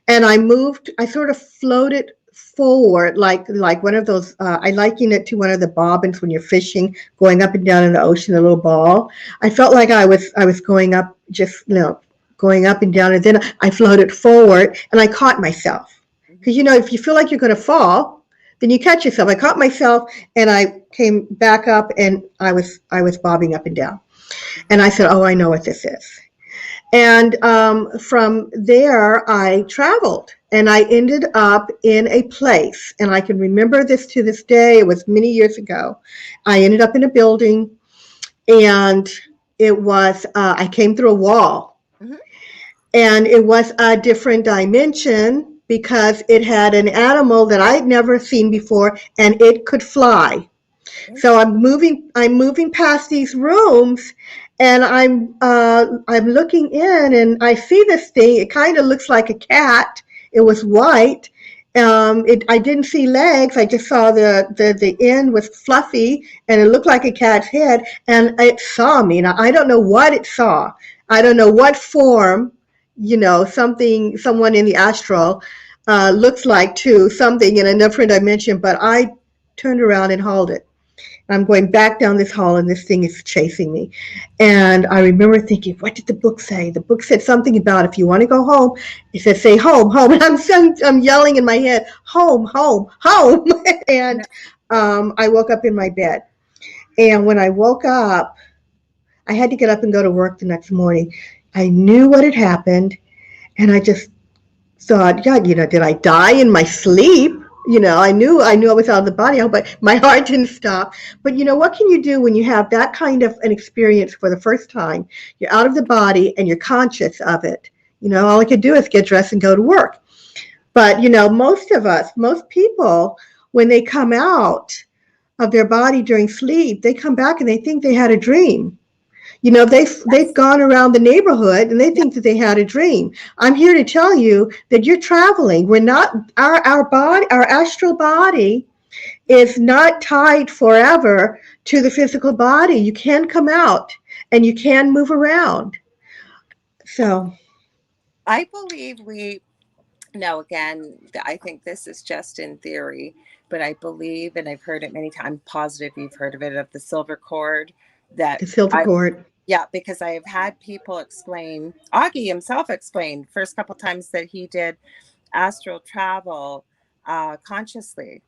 and I sort of floated forward, like one of those. I liken it to one of the bobbins when you're fishing, going up and down in the ocean, a little ball. I felt like I was going up, just going up and down, and then I floated forward, and I caught myself, Mhm. because if you feel like you're going to fall, then you catch yourself. I caught myself, and I came back up, and I was bobbing up and down, and I said, "Oh, I know what this is." And from there, I traveled, and I ended up in a place, and I can remember this to this day. It was many years ago. I ended up in a building, and I came through a wall, Mhm. and it was a different dimension because it had an animal that I had never seen before, and it could fly. So I'm moving past these rooms, and I'm looking in, and I see this thing. It kind of looks like a cat. It was white. I didn't see legs. I just saw the end was fluffy, and it looked like a cat's head. And it saw me. Now I don't know what it saw. I don't know what form. Someone in the astral looks like, to something in a different dimension. But I turned around and hauled it. I'm going back down this hall, and this thing is chasing me. And I remember thinking, what did the book say? The book said something about, if you want to go home, it says, say home, home. And I'm yelling in my head, home, home, home. No. And I woke up in my bed. And when I woke up, I had to get up and go to work the next morning. I knew what had happened. And I just thought, God, did I die in my sleep? I knew I was out of the body, but my heart didn't stop. But what can you do when you have that kind of an experience for the first time? You're out of the body and you're conscious of it. All I could do is get dressed and go to work. But most people, when they come out of their body during sleep, they come back and they think they had a dream. They've Yes. gone around the neighborhood and they Yeah. think that they had a dream. I'm here to tell you that you're traveling. We're not our body, our astral body is not tied forever to the physical body. You can come out and you can move around. So, I believe we, now again, I think this is just in theory, but I believe, and I've heard it many times, I'm positive you've heard of it, of the silver cord that the silver I, cord. yeah, because I have had people explain, Augie himself explained first couple times that he did astral travel consciously.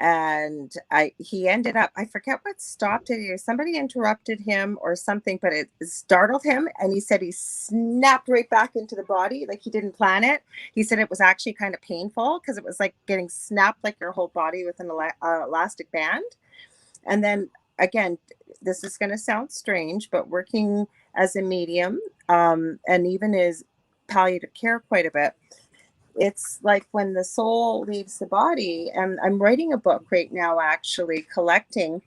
and he ended up, I forget what stopped it. Somebody interrupted him or something, but it startled him, and he said he snapped right back into the body like he didn't plan it. He said it was actually kind of painful because it was like getting snapped like your whole body with an elastic band. And then again, this is going to sound strange, but working as a medium, and even as palliative care quite a bit, it's like when the soul leaves the body. And I'm writing a book right now, actually collecting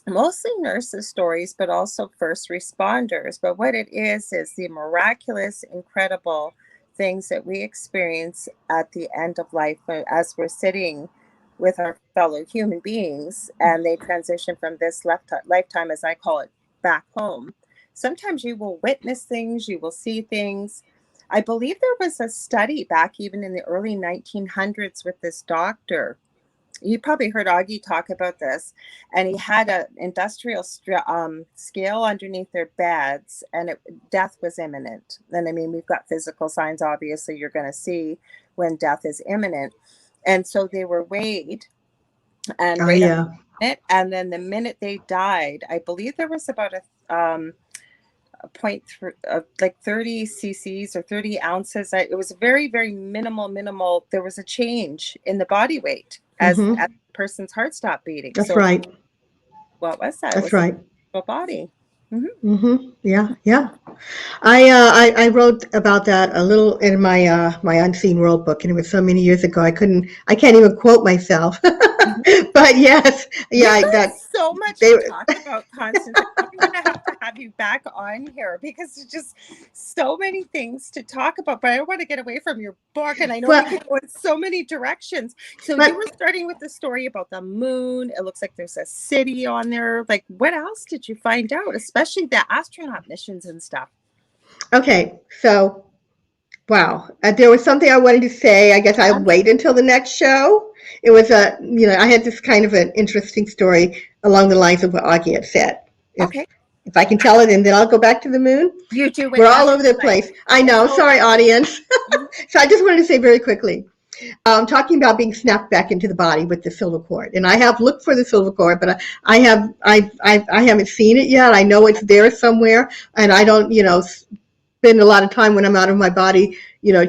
mostly nurses' stories, but also first responders. But what it is the miraculous, incredible things that we experience at the end of life as we're sitting with our fellow human beings and they transition from this lifetime, as I call it, back home. Sometimes you will witness things, you will see things. I believe there was a study back even in the early 1900s with this doctor. You probably heard Augie talk about this, and he had an industrial scale underneath their beds, and death was imminent. And I mean, we've got physical signs, obviously, you're going to see when death is imminent. And so they were weighed and right up it. And then the minute they died, I believe there was about a point like 30 cc's or 30 ounces. It was very, very minimal. There was a change in the body weight as the person's heart stopped beating. That's right. What was that? That's It was right. The body. Yeah. I wrote about that a little in my my Unseen World book, and it was so many years ago I can't even quote myself. But yes, yeah, that's so much to talk about, Constance. I'm going to have you back on here because there's just so many things to talk about. But I don't want to get away from your book, and I know we can go in so many directions. So you were starting with the story about the moon. It looks like there's a city on there. Like, what else did you find out, especially the astronaut missions and stuff? Okay, so wow, there was something I wanted to say. I guess I'll wait until the next show. It was I had this kind of an interesting story along the lines of what Augie had said. If I can tell it, and then I'll go back to the moon. You do. We're all over the place. I know. Sorry, audience. So I just wanted to say very quickly, talking about being snapped back into the body with the silver cord, and I have looked for the silver cord, but I haven't seen it yet. I know it's there somewhere, and I don't spend a lot of time when I'm out of my body,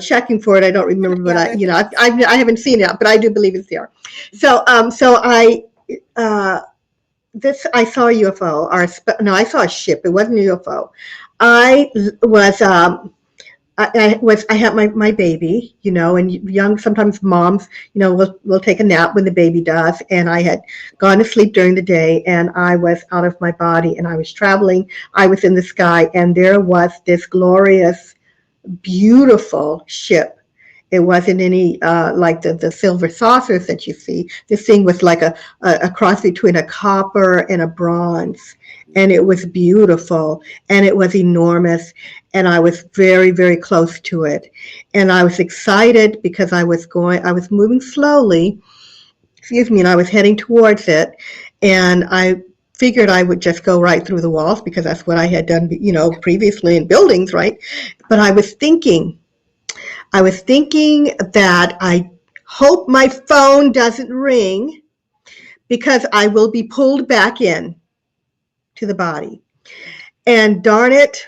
checking for it. I don't remember, but I haven't seen it, but I do believe it's there. So I saw a UFO, I saw a ship. It wasn't a UFO. I had my baby, and sometimes moms, will take a nap when the baby does. And I had gone to sleep during the day, and I was out of my body, and I was traveling. I was in the sky, and there was this glorious, beautiful ship. It wasn't any like the silver saucers that you see. This thing was like a cross between a copper and a bronze. And it was beautiful, and it was enormous, and I was very, very close to it. And I was excited because I was moving slowly, and I was heading towards it, and I figured I would just go right through the walls because that's what I had done, previously in buildings, right? But I was thinking that I hope my phone doesn't ring because I will be pulled back in to the body. And darn it,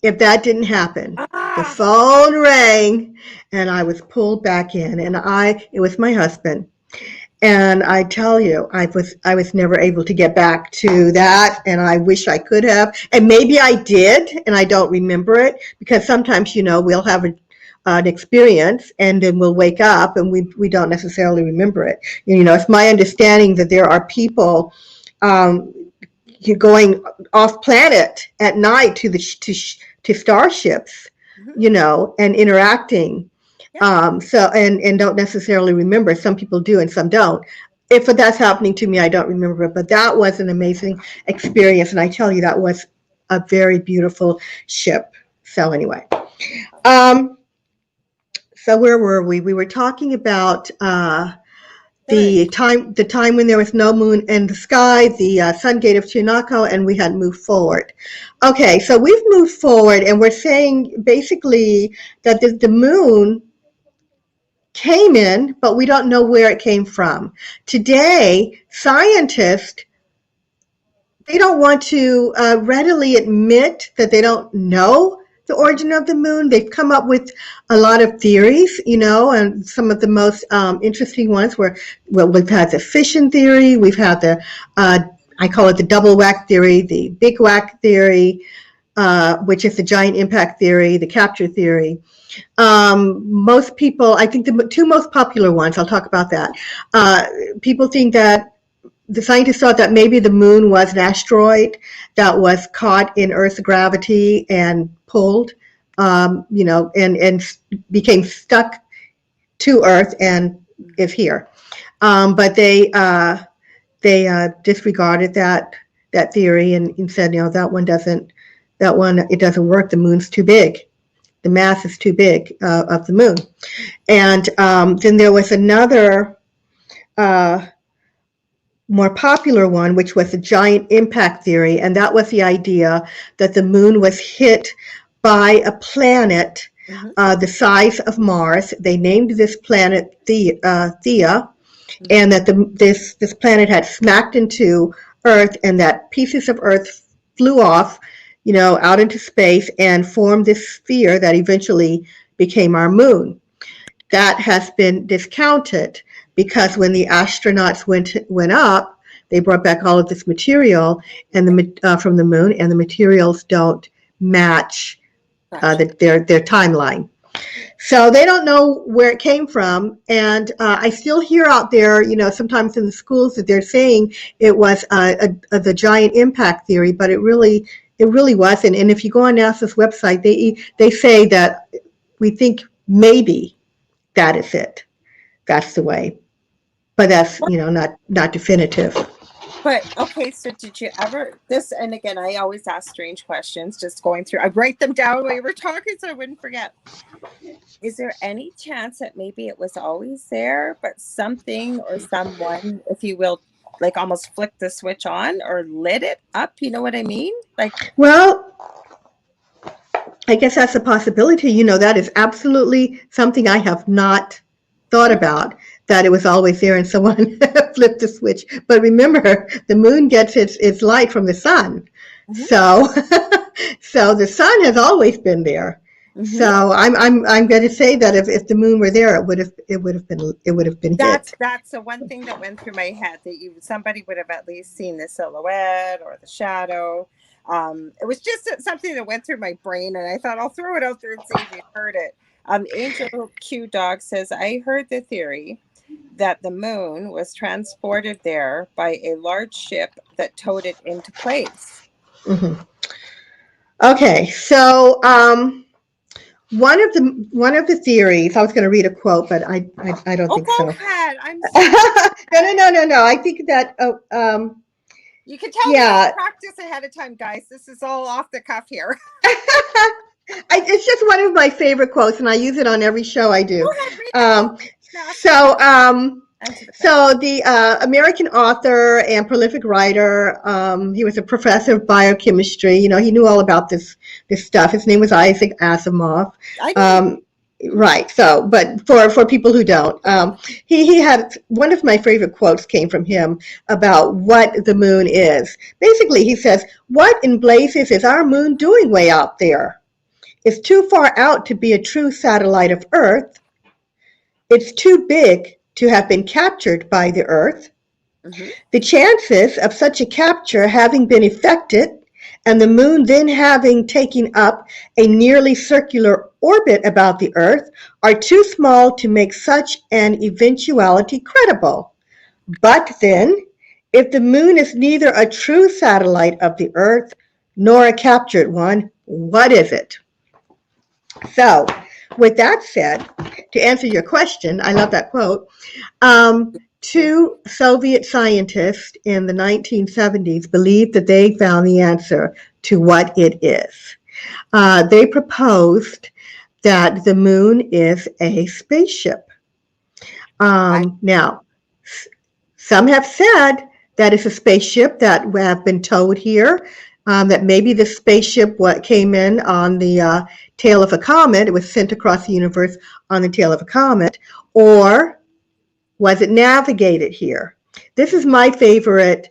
if that didn't happen, the phone rang and I was pulled back in, and it was my husband. And I tell you, I was never able to get back to that, and I wish I could have. And maybe I did, and I don't remember it, because sometimes, we'll have an experience and then we'll wake up and we don't necessarily remember it. It's my understanding that there are people going off planet at night to starships, and interacting. So and don't necessarily remember. Some people do and some don't. If that's happening to me, I don't remember it. But that was an amazing experience, and I tell you, that was a very beautiful ship. So anyway, so where were we? We were talking about the time when there was no moon in the sky, the sun gate of Chinako, and we had moved forward. Okay, so we've moved forward, and we're saying basically that the moon came in, but we don't know where it came from. Today, scientists, they don't want to readily admit that they don't know the origin of the moon. They've come up with a lot of theories, and some of the most interesting ones were, well, we've had the fission theory, we've had the, I call it the double whack theory, the big whack theory, which is the giant impact theory, the capture theory. Most people, I think the two most popular ones, I'll talk about that. People think that the scientists thought that maybe the moon was an asteroid that was caught in Earth's gravity and pulled, and became stuck to Earth and is here. But they disregarded that theory and said, it doesn't work. The moon's too big. The mass is too big of the moon. And then there was another more popular one, which was the giant impact theory, and that was the idea that the moon was hit by a planet the size of Mars. They named this planet Theia, and that this planet had smacked into Earth, and that pieces of Earth flew off, out into space and formed this sphere that eventually became our moon. That has been discounted because when the astronauts went up, they brought back all of this material and from the moon, and the materials don't match their timeline. So they don't know where it came from, and I still hear out there, sometimes in the schools that they're saying it was the giant impact theory, but it really wasn't. And if you go on NASA's website, they say that we think maybe that is it. That's the way. But that's, not definitive. But, okay, so did you ever, and again, I always ask strange questions, just going through, I write them down while you were talking so I wouldn't forget. Is there any chance that maybe it was always there, but something or someone, if you will, like almost flicked the switch on or lit it up? You know what I mean? Well, I guess that's a possibility. That is absolutely something I have not thought about, that it was always there and someone flipped the switch. But remember, the moon gets its light from the sun. So the sun has always been there. So I'm going to say that if the moon were there, it would have been hit. That's the one thing that went through my head, that somebody would have at least seen the silhouette or the shadow. It was just something that went through my brain, and I thought I'll throw it out there and see if you heard it. Angel Q Dog says, I heard the theory that the moon was transported there by a large ship that towed it into place. Okay, so one of the theories, I was going to read a quote, but I don't think so. Go ahead. I'm No. I think that you can tell me I practice ahead of time, guys. This is all off the cuff here. It's just one of my favorite quotes, and I use it on every show I do. So the American author and prolific writer, he was a professor of biochemistry. He knew all about this stuff. His name was Isaac Asimov. Right. So, but for people who don't, he had, one of my favorite quotes came from him about what the moon is. Basically, he says, "What in blazes is our moon doing way out there? It's too far out to be a true satellite of Earth. It's too big to have been captured by the Earth. The chances of such a capture having been effected, and the moon then having taken up a nearly circular orbit about the Earth, are too small to make such an eventuality credible. But then, if the moon is neither a true satellite of the Earth nor a captured one, what is it?" So, with that said, to answer your question, I love that quote. Two Soviet scientists in the 1970s believed that they found the answer to what it is. They proposed that the moon is a spaceship. Now, some have said that it's a spaceship that have been towed here that maybe the spaceship what came in on the tail of a comet. It was sent across the universe on the tail of a comet, or was it navigated here? This is my favorite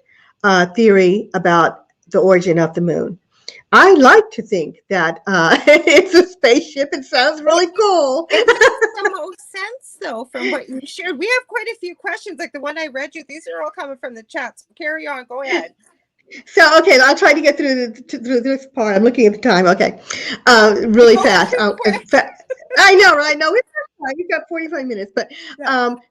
theory about the origin of the moon. I like to think that it's a spaceship. It sounds really cool. It makes the most sense, though, from what you shared. We have quite a few questions, like the one I read you. These are all coming from the chat. So carry on. Go ahead. So, okay, I'll try to get through this part. I'm looking at the time. Okay, really fast. I know, right? No, we've got 45 minutes. But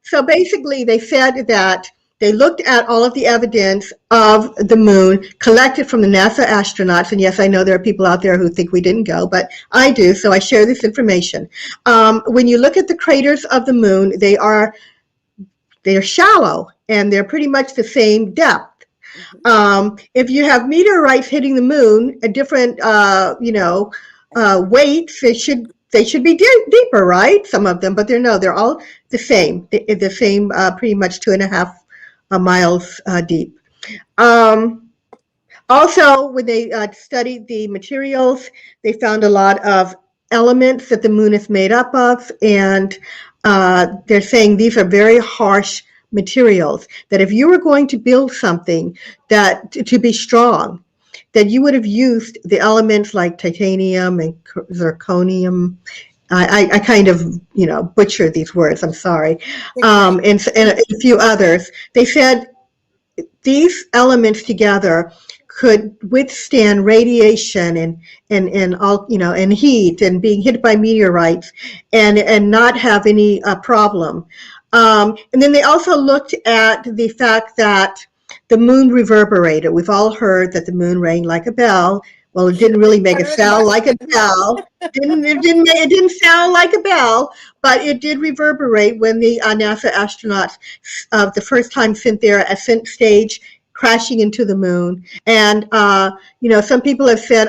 so basically, they said that they looked at all of the evidence of the moon collected from the NASA astronauts. And yes, I know there are people out there who think we didn't go, but I do. So I share this information. When you look at the craters of the moon, they're shallow and they're pretty much the same depth. If you have meteorites hitting the moon at different, weights, they should be deeper, right? Some of them, but they're all the same. The same, pretty much 2.5 miles deep. Also, when they studied the materials, they found a lot of elements that the moon is made up of, and they're saying these are very harsh materials, that if you were going to build something that to be strong, that you would have used the elements like titanium and zirconium. I kind of, butcher these words. I'm sorry. And a few others. They said these elements together could withstand radiation and all, and heat and being hit by meteorites and not have any problem. And then they also looked at the fact that the moon reverberated. We've all heard that the moon rang like a bell. Well, it didn't really make it sound like a bell. It didn't sound like a bell, but it did reverberate when the NASA astronauts the first time sent their ascent stage crashing into the moon. And, some people have said,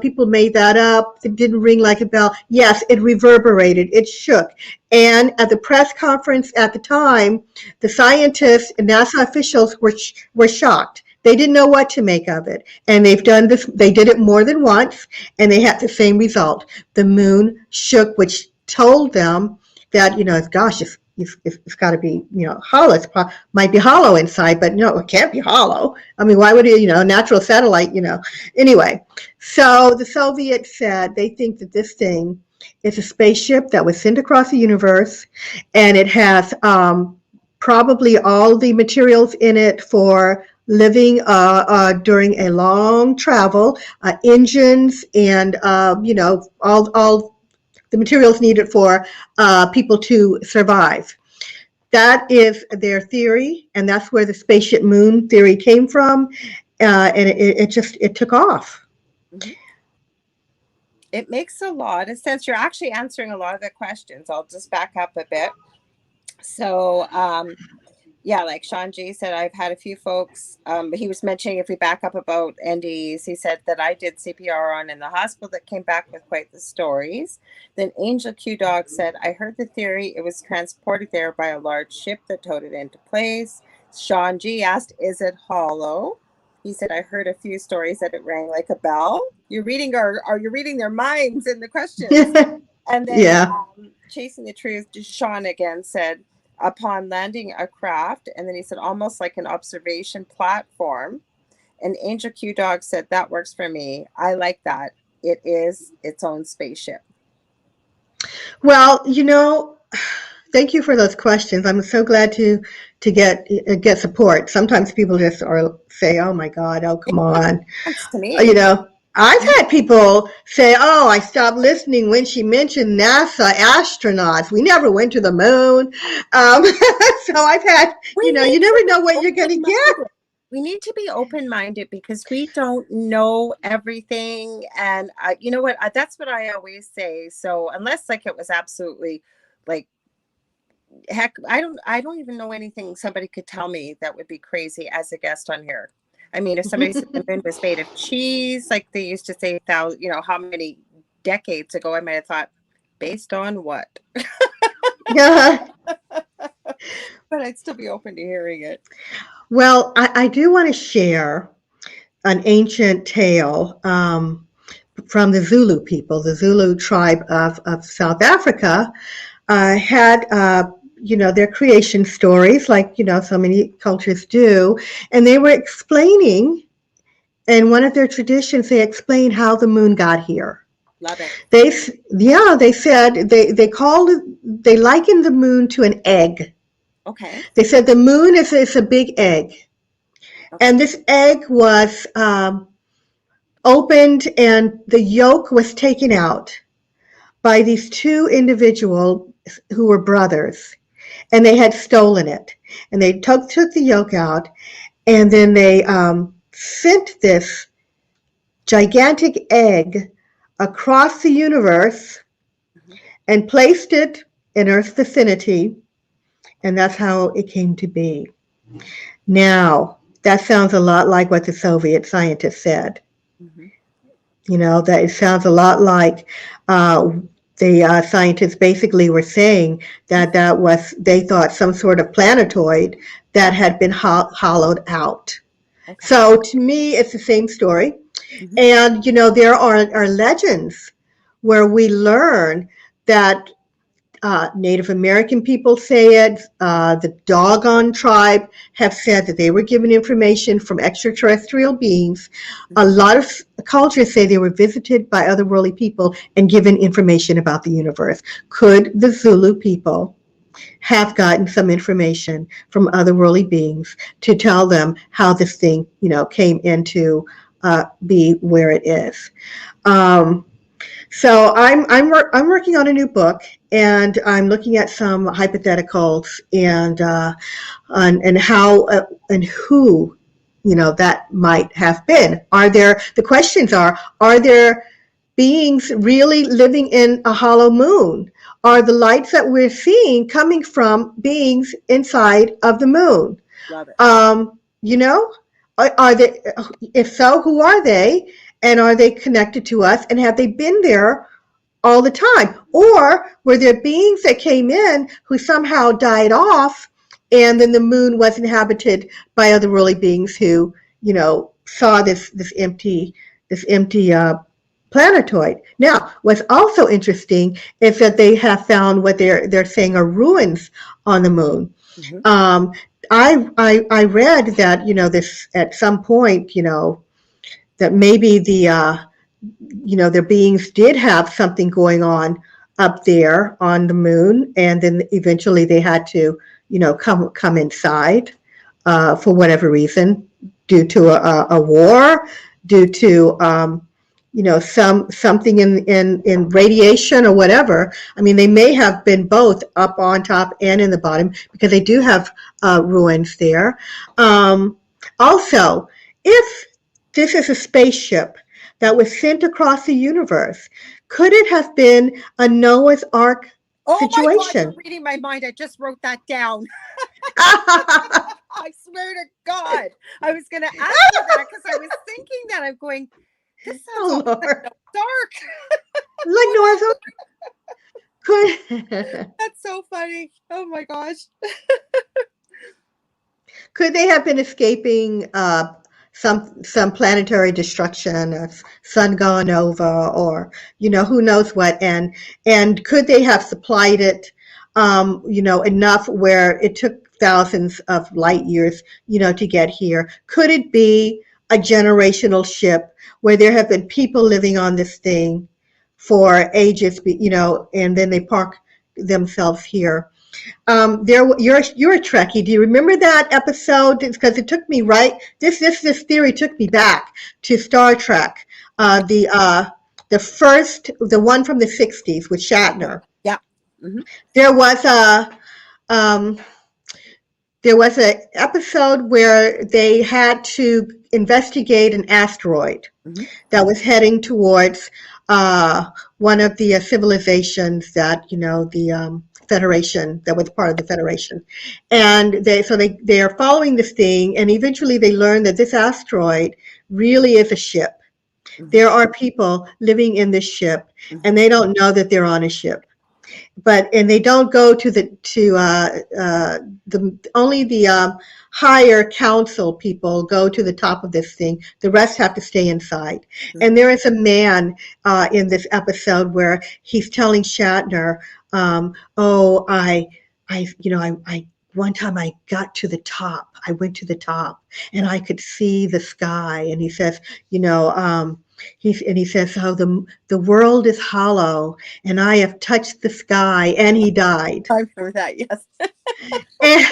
people made that up. It didn't ring like a bell. Yes, it reverberated. It shook. And at the press conference at the time, the scientists and NASA officials were shocked. They didn't know what to make of it. And they've done this. They did it more than once, and they had the same result. The moon shook, which told them that, gosh, it's got to be, hollow. It might be hollow inside, but no, it can't be hollow. I mean, why would it, natural satellite, Anyway, so the Soviets said they think that this thing is a spaceship that was sent across the universe, and it has probably all the materials in it for living during a long travel, engines and, all the materials needed for people to survive. That is their theory, and that's where the spaceship moon theory came from, and it took off. It makes a lot of sense. You're actually answering a lot of the questions. I'll just back up a bit. So, like Sean G said, I've had a few folks, he was mentioning, if we back up about NDEs, he said that I did CPR on in the hospital that came back with quite the stories. Then Angel Q Dog said, I heard the theory it was transported there by a large ship that towed it into place. Sean G asked, is it hollow? He said, I heard a few stories that it rang like a bell. You're reading you're reading their minds in the questions. And then Chasing the Truth, Sean again said, upon landing a craft, and then he said almost like an observation platform. And Angel Q Dog said that works for me. I like that. It is its own spaceship. Well, thank you for those questions. I'm so glad to get support. Sometimes people just say, "Oh my God, oh come on," to me. I've had people say, "Oh, I stopped listening when she mentioned NASA astronauts. We never went to the moon." So I've had, you never know what you're going to get. We need to be open-minded because we don't know everything. And you know what? That's what I always say. So unless it was absolutely heck, I don't even know anything somebody could tell me that would be crazy as a guest on here. I mean, if somebody said the moon was made of cheese, like they used to say, how many decades ago, I might have thought, based on what? Yeah. But I'd still be open to hearing it. Well, I do want to share an ancient tale from the Zulu people. The Zulu tribe of South Africa had their creation stories, like so many cultures do, and they were explaining. In one of their traditions, they explained how the moon got here. Love it. They said they likened the moon to an egg. Okay. They said the moon is a big egg, Okay. and this egg was opened, and the yolk was taken out by these two individuals who were brothers, and they had stolen it, and they took the yolk out, and then they sent this gigantic egg across the universe and placed it in Earth's vicinity, and that's how it came to be. Now, that sounds a lot like what the Soviet scientists said. That it sounds a lot like the scientists basically were saying that they thought some sort of planetoid that had been hollowed out. Okay. So to me, it's the same story. And, there are legends where we learn that Native American people say it. The Dogon tribe have said that they were given information from extraterrestrial beings. A lot of cultures say they were visited by otherworldly people and given information about the universe. Could the Zulu people have gotten some information from otherworldly beings to tell them how this thing, came into be where it is? So I'm working on a new book, and I'm looking at some hypotheticals and how and who that might have been. The questions are there beings really living in a hollow moon? Are the lights that we're seeing coming from beings inside of the moon? Love it. Are they? If so, who are they? And are they connected to us? And have they been there all the time? Or were there beings that came in who somehow died off, and then the moon was inhabited by otherworldly beings who, saw this empty planetoid? Now, what's also interesting is that they have found what they're saying are ruins on the moon. I read that this at some point that maybe their beings did have something going on up there on the moon, and then eventually they had to come inside for whatever reason, due to a war, due to something in radiation or whatever. I mean, they may have been both up on top and in the bottom, because they do have ruins there. Also, if this is a spaceship that was sent across the universe, could it have been a Noah's Ark situation? Oh my God, you're reading my mind. I just wrote that down. I swear to God, I was going to ask you that because I was thinking that. I'm going, this sounds like dark. Like Noah's Ark. That's so funny. Oh my gosh. Could they have been escaping some planetary destruction, a sun going over, or who knows what, and could they have supplied it enough where it took thousands of light years to get here? Could it be a generational ship where there have been people living on this thing for ages, and then they park themselves here? You're a Trekkie. Do you remember that episode? Because it took me this theory took me back to Star Trek, the one from the 60s with Shatner. Yeah. There was an episode where they had to investigate an asteroid that was heading towards one of the civilizations that the Federation, that was part of the Federation, and they are following this thing, and eventually they learn that this asteroid really is a ship. There are people living in this ship, and they don't know that they're on a ship. and they don't go to the only the higher council people go to the top of this thing. The rest have to stay inside. And there is a man in this episode where he's telling Shatner, "Oh, I one time I got to the top. I went to the top, and I could see the sky." And he says, you know. He says how the world is hollow, and I have touched the sky, and he died. I've heard that, yes. And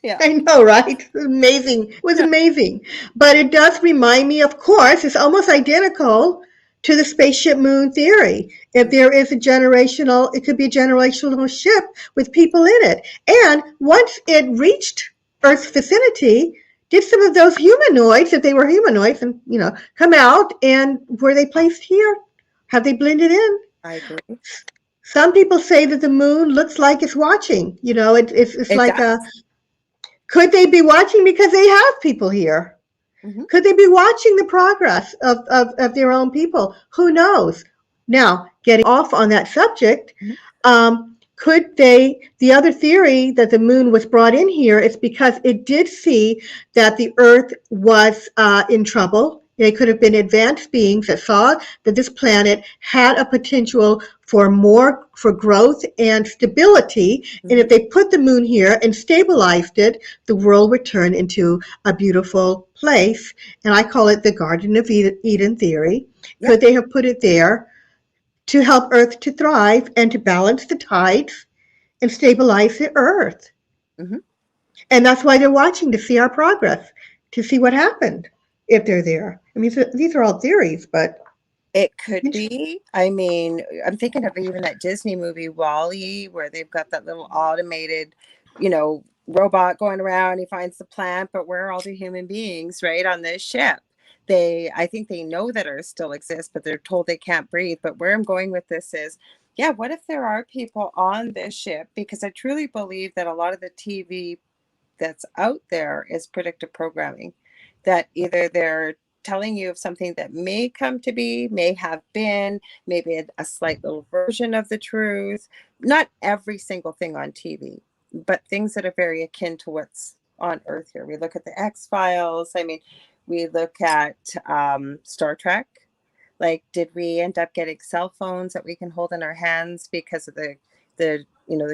Yeah. I know, right? It was amazing. It was Yeah. amazing. But it does remind me, of course, it's almost identical to the spaceship moon theory. If there is it could be a generational ship with people in it. And once it reached Earth's vicinity, did some of those humanoids, if they were humanoids, and come out, and were they placed here? Have they blended in? I agree. Some people say that the moon looks like it's watching. It's It like does. could they be watching because they have people here? Mm-hmm. Could they be watching the progress of their own people? Who knows? Now, getting off on that subject, the other theory that the moon was brought in here is because it did see that the Earth was in trouble. They could have been advanced beings that saw that this planet had a potential for growth and stability. And if they put the moon here and stabilized it, the world would turn into a beautiful place. And I call it the Garden of Eden theory. Could they have put it there to help Earth to thrive and to balance the tides and stabilize the Earth? And that's why they're watching, to see our progress, to see what happened if they're there. I mean, these are all theories, but it could be. I mean, I'm thinking of even that Disney movie WALL-E, where they've got that little automated, robot going around. He finds the plant, but where are all the human beings, right, on this ship? I think they know that Earth still exists, but they're told they can't breathe. But where I'm going with this is, what if there are people on this ship? Because I truly believe that a lot of the TV that's out there is predictive programming, that either they're telling you of something that may come to be, may have been, maybe a slight little version of the truth. Not every single thing on TV, but things that are very akin to what's on Earth here. We look at the X-Files. I mean, we look at Star Trek. Like, did we end up getting cell phones that we can hold in our hands because of the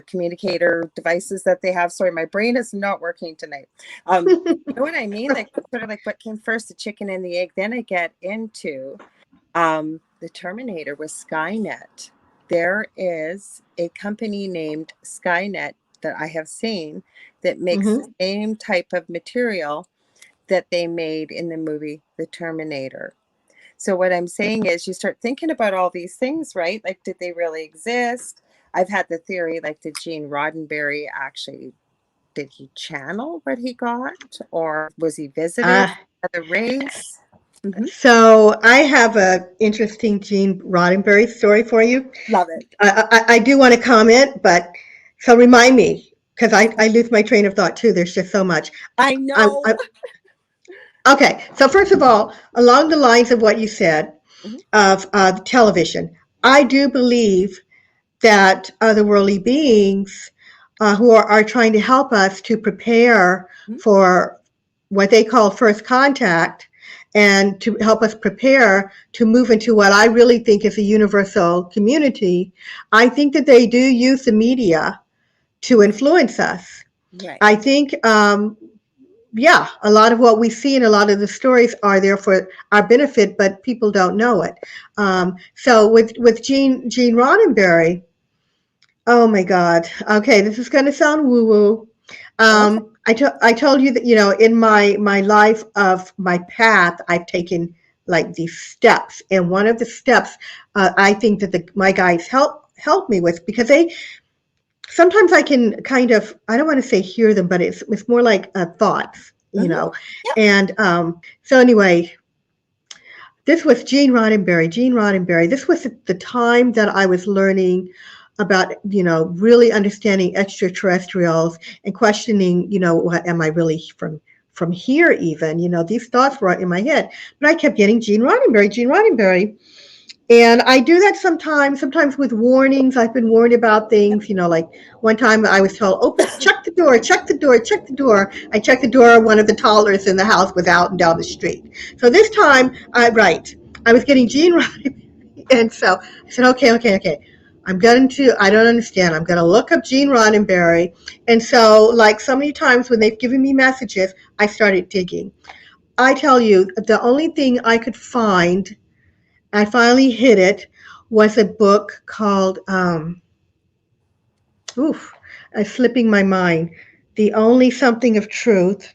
communicator devices that they have? Sorry, my brain is not working tonight. You know what I mean? Like, sort of like what came first, the chicken and the egg. Then I get into the Terminator with Skynet. There is a company named Skynet that I have seen that makes the same type of material that they made in the movie The Terminator. So what I'm saying is, you start thinking about all these things, right? Like, did they really exist? I've had the theory, like, did Gene Roddenberry actually, did he channel what he got? Or was he visited by the race? So I have an interesting Gene Roddenberry story for you. Love it. I do want to comment, but so remind me, because I lose my train of thought too. There's just so much. I know. Okay, so first of all, along the lines of what you said of television, I do believe that otherworldly beings who are trying to help us to prepare for what they call first contact, and to help us prepare to move into what I really think is a universal community. I think that they do use the media to influence us. Right. I think, a lot of what we see and a lot of the stories are there for our benefit, but people don't know it. So with Gene Roddenberry, oh my God. Okay, this is going to sound woo-woo. I told you that, in my life of my path, I've taken like these steps. And one of the steps I think that my guides help me with, because sometimes I can kind of, I don't want to say hear them, but it's more like thoughts, Yep. And so anyway, this was Gene Roddenberry. This was the time that I was learning about, really understanding extraterrestrials and questioning, what am I really from here even? These thoughts were in my head, but I kept getting Gene Roddenberry. And I do that sometimes with warnings. I've been warned about Yep. things, like one time I was told, open, check the door, check the door, check the door. I checked the door, one of the toddlers in the house was out and down the street. So this time, I was getting Gene right. And so I said, okay. I don't understand. I'm going to look up Gene Roddenberry. And so, like so many times when they've given me messages, I started digging. I tell you, the only thing I could find, I finally hit it, was a book called, oof, it's slipping my mind, The Only Something of Truth.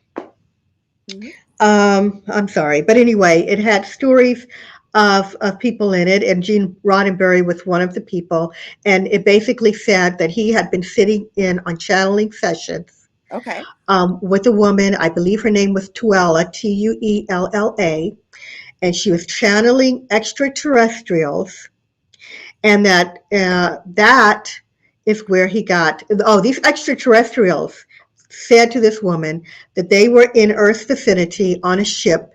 Hmm. I'm sorry, but anyway, it had stories of people in it, and Gene Roddenberry was one of the people. And it basically said that he had been sitting in on channeling sessions Okay. with a woman. I believe her name was Tuella, Tuella, and she was channeling extraterrestrials, and that is where he got. Oh, these extraterrestrials said to this woman that they were in Earth's vicinity on a ship.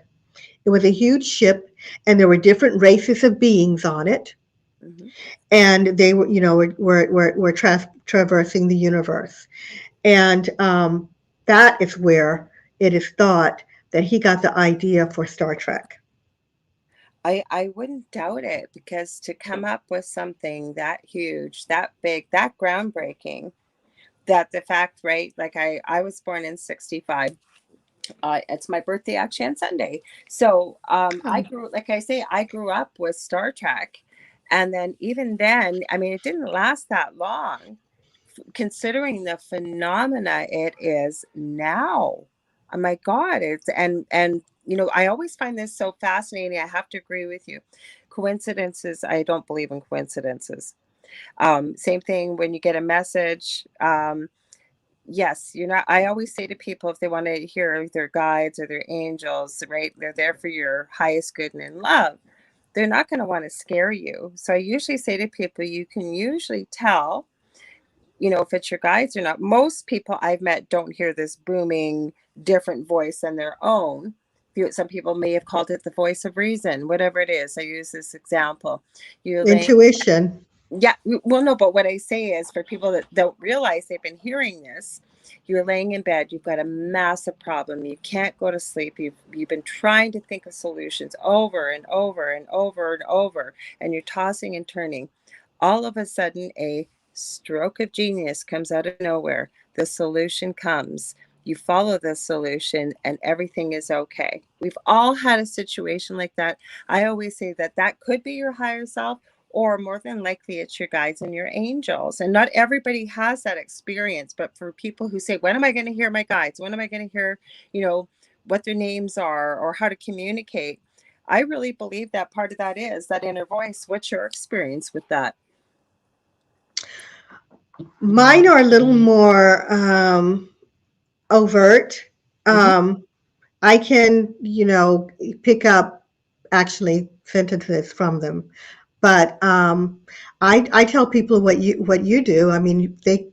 It was a huge ship, and there were different races of beings on it, Hmm. and they were, traversing the universe. And that is where it is thought that he got the idea for Star Trek. I wouldn't doubt it, because to come up with something that huge, that big, that groundbreaking, that the fact, right? Like I was born in 65. It's my birthday actually on Sunday. So I grew, like I say, I grew up with Star Trek. And then even then, I mean, it didn't last that long, considering the phenomena it is now. Oh my God, it's and I always find this so fascinating. I have to agree with you. Coincidences, I don't believe in coincidences. Same thing when you get a message. Yes, I always say to people, if they want to hear their guides or their angels, right? They're there for your highest good and in love. They're not going to want to scare you. So I usually say to people, you can usually tell, if it's your guides or not. Most people I've met don't hear this booming, different voice than their own. Some people may have called it the voice of reason, whatever it is. I use this example. You're laying, Intuition. yeah, well, no, but what I say is, for people that don't realize they've been hearing this, you're laying in bed, you've got a massive problem, you can't go to sleep, you've been trying to think of solutions over and over and over and over, and you're tossing and turning. All of a sudden, a stroke of genius comes out of nowhere. The solution comes. You follow the solution, and everything is okay. We've all had a situation like that. I always say that that could be your higher self, or more than likely it's your guides and your angels. And not everybody has that experience, but for people who say, when am I going to hear my guides, when am I going to hear, what their names are or how to communicate, I really believe that part of that is that inner voice. What's your experience with that? Mine are a little more overt. Mm-hmm. Um, I can, pick up actually sentences from them. But I tell people what you do. I mean, they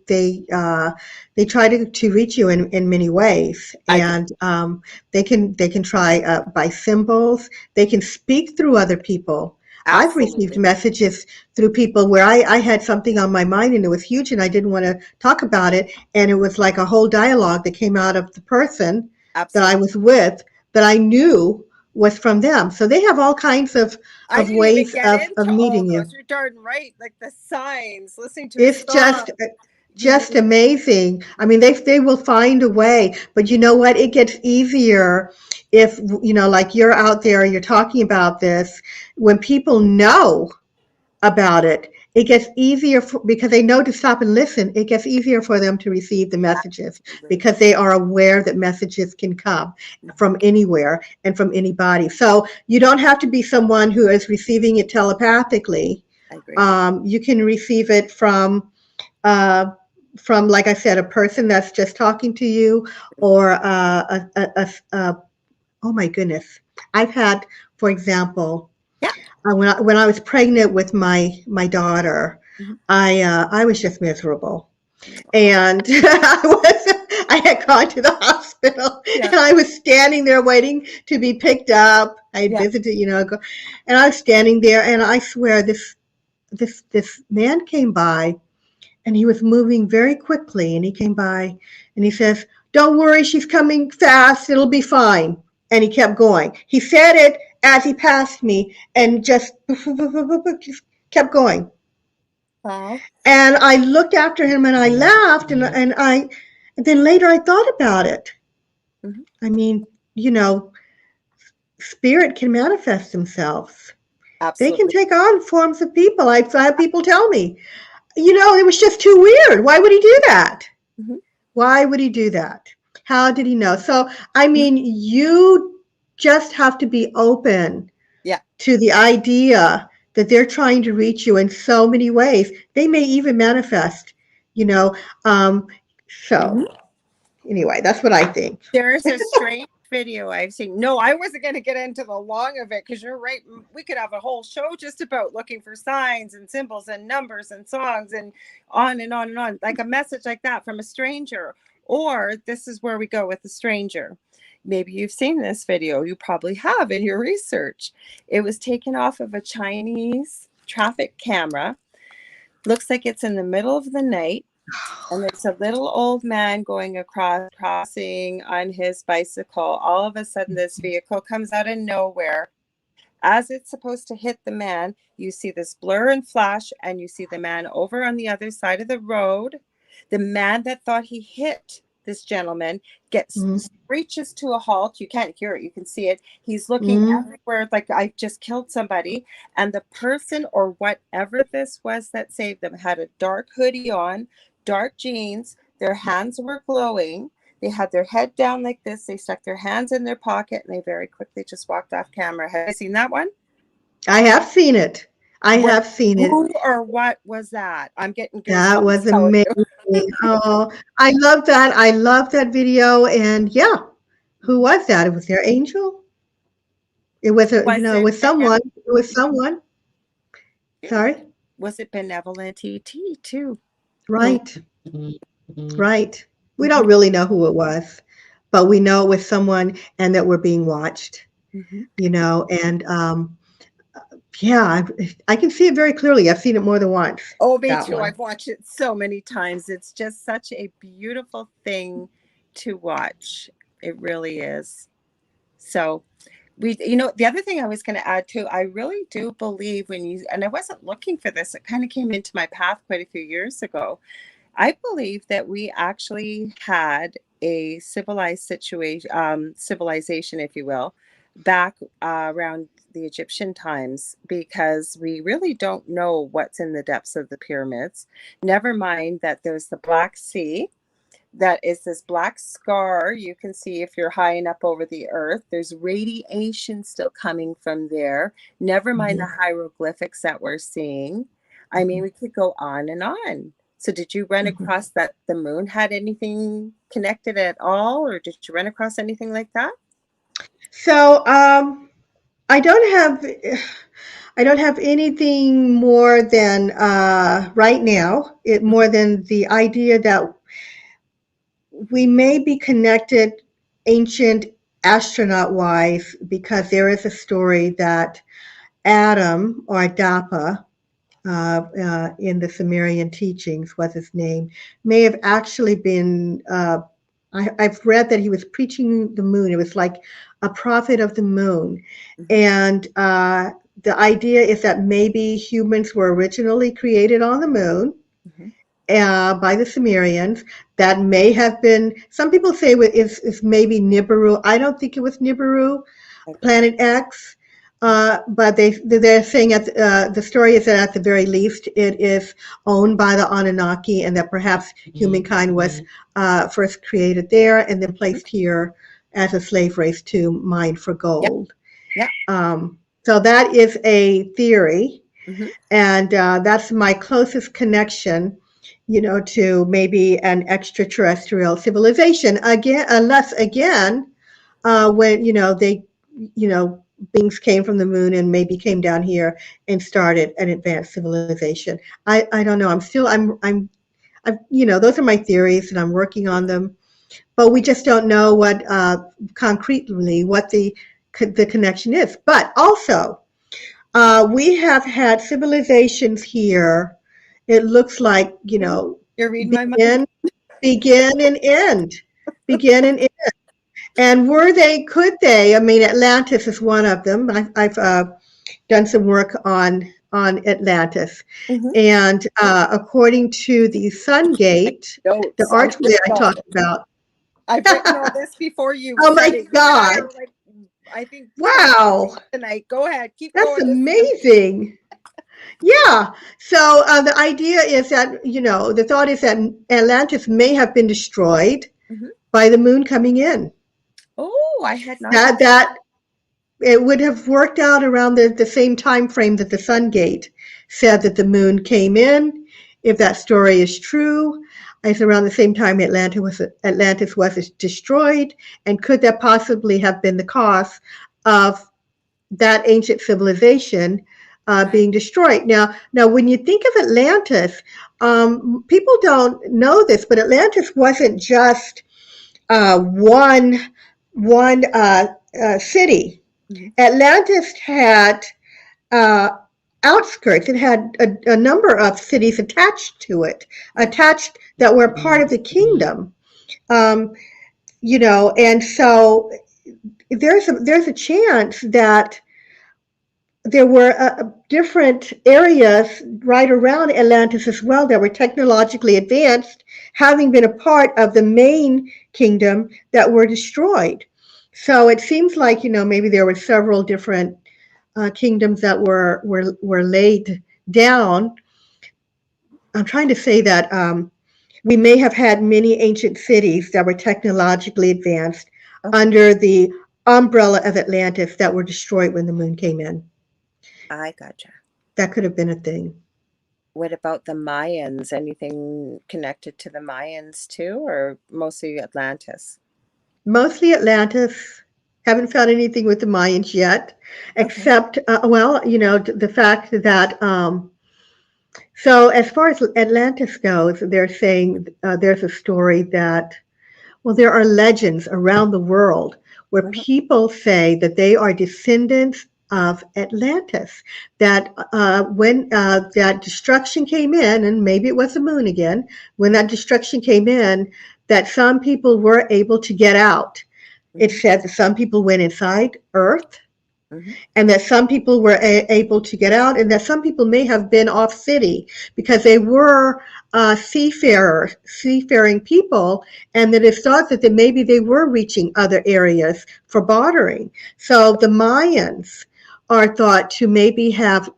try to reach you in many ways, I agree. and they can try by symbols. They can speak through other people. I've received Absolutely. messages through people where I had something on my mind and it was huge and I didn't want to talk about it, and it was like a whole dialogue that came out of the person that I Absolutely. was with that I knew was from them. So they have all kinds I of didn't even ways get of into all meeting those. you. You're darn right. Like the signs, listening to a It's song. just You amazing. I mean, they will find a way, but you know what? It gets easier if, like you're out there, you're talking about this. When people know about it, it gets easier because they know to stop and listen. It gets easier for them to receive the messages absolutely. because they are aware that messages can come from anywhere and from anybody. So you don't have to be someone who is receiving it telepathically. I agree. You can receive it uh, from, like I said, a person that's just talking to you, or oh my goodness, I've had, for example, Yeah. when I was pregnant with my daughter, Mhm. I was just miserable, Oh, and I had gone to the hospital, yeah. and I was standing there waiting to be picked up, I Yeah. visited, and I was standing there, and I swear this man came by, and he was moving very quickly, and he came by, and he says, "Don't worry, she's coming fast. It'll be fine." And he kept going. He said it as he passed me, and just kept going. Wow. And I looked after him, and I laughed, and then later I thought about it. Hmm. I mean, you know, spirit can manifest themselves. They can Absolutely. take on forms of people. I've had people tell me, it was just too weird. Why would he do that? Hmm. Why would he do that? How did he know? So, I mean, you just have to be open Yeah. to the idea that they're trying to reach you in so many ways. They may even manifest, you know. Um, so, Hmm. anyway, that's what I think. There's a strange video I've seen. No, I wasn't going to get into the long of it because you're right. We could have a whole show just about looking for signs and symbols and numbers and songs and on and on and on. Like a message like that from a stranger. Or this is where we go with the stranger. Maybe you've seen this video. You probably have in your research. It was taken off of a Chinese traffic camera. Looks like it's in the middle of the night. And there's a little old man going across, crossing on his bicycle. All of a sudden, this vehicle comes out of nowhere. As it's supposed to hit the man, you see this blur and flash, and you see the man over on the other side of the road. The man that thought he hit this gentleman gets Mm, screeches to a halt. You can't hear it, you can see it. He's looking mm, everywhere like I just killed somebody. And the person or whatever this was that saved them had a dark hoodie on, dark jeans, their hands were glowing. They had their head down like this. They stuck their hands in their pocket and they very quickly just walked off camera. Have you seen that one? I have seen it. I What, have seen it. who or what was that? I'm getting That was goosebumps telling amazing. you. Oh, I love that. I love that video. And yeah, who was that? It was their angel. It was Was it it was someone. It was someone. Sorry. was it benevolent ET too? Who? Right. Right. We Hmm. don't really know who it was, but we know it was someone and that we're being watched, Hmm. and yeah, I can see it very clearly. I've seen it more than once, Oh, me that too. one. I've watched it so many times. It's just such a beautiful thing to watch. It really is. So the other thing I was going to add too, I really do believe and I wasn't looking for this, it kind of came into my path quite a few years ago. I believe that we actually had a civilization, if you will, back around the Egyptian times, because we really don't know what's in the depths of the pyramids. Never mind that there's the Black Sea. That is this black scar you can see if you're high enough over the earth. There's radiation still coming from there. Never mind the Mhm. hieroglyphics that we're seeing. I mean, we could go on and on. So, did you run Mhm. across that the moon had anything connected at all, or did you run across anything like that? So, I don't have I don't have anything more than right now. It more than the idea that we may be connected ancient astronaut wise, because there is a story that Adam, or Adapa, in the Sumerian teachings was his name, may have actually been. I've read that he was preaching the moon. It was like a prophet of the moon, Mhm. and the idea is that maybe humans were originally created on the moon Mhm. by the Sumerians. That may have been. Some people say is maybe Nibiru. I don't think it was Nibiru, Okay. Planet X. But they're saying the story is that at the very least it is owned by the Anunnaki, and that perhaps humankind was first created there and then Mhm. placed here as a slave race to mine for Yeah. gold. Yeah. So that is a theory, Hmm. and that's my closest connection, to maybe an extraterrestrial civilization. Again, unless again, when you know, beings came from the moon and maybe came down here and started an advanced civilization. I don't know. Those are my theories, and I'm working on them. But we just don't know what concretely what the the connection is. But also, we have had civilizations here. It looks like, You're reading my mind. begin, begin and end, begin and end. And could they? I mean, Atlantis is one of them. I've done some work on Atlantis, Mm-hmm. and according to the Sun Gate, the Notes. I'm archway I all talked this. about. I've written all this before you Oh said my it. You and I God! are like, I think, same Wow, tonight. Go ahead, keep that's going. This is amazing. Yeah. So the idea is that the thought is that Atlantis may have been destroyed Mhm. by the moon coming in. Oh, I had not heard. That it would have worked out around the same time frame that the Sun Gate said that the moon came in. If that story is true, it's around the same time Atlantis was destroyed. And could that possibly have been the cause of that ancient civilization Right. being destroyed? Now, when you think of Atlantis, people don't know this, but Atlantis wasn't just one city. Mhm. Atlantis had uh, outskirts. It had a number of cities attached to it, attached that were part of the kingdom. Um, and so there's a chance that there were different areas right around Atlantis as well that were technologically advanced, having been a part of the main kingdom that were destroyed. So it seems like maybe there were several different kingdoms that were laid down. I'm trying to say that we may have had many ancient cities that were technologically advanced Okay, under the umbrella of Atlantis that were destroyed when the moon came in. I gotcha. That could have been a thing. What about the Mayans? Anything connected to the Mayans too, or mostly Atlantis? Mostly Atlantis. Haven't found anything with the Mayans yet, Okay. except, the fact that, so as far as Atlantis goes, they're saying there's a story that, well, there are legends around the world where Mhm. people say that they are descendants of Atlantis. That when that destruction came in, and maybe it was the moon again, when that destruction came in, that some people were able to get out. It Mhm. said that some people went inside Earth, Mhm. and that some people were able to get out, and that some people may have been off city because they were seafaring people, and that it's thought that maybe they were reaching other areas for bartering. So the Mayans are thought to maybe have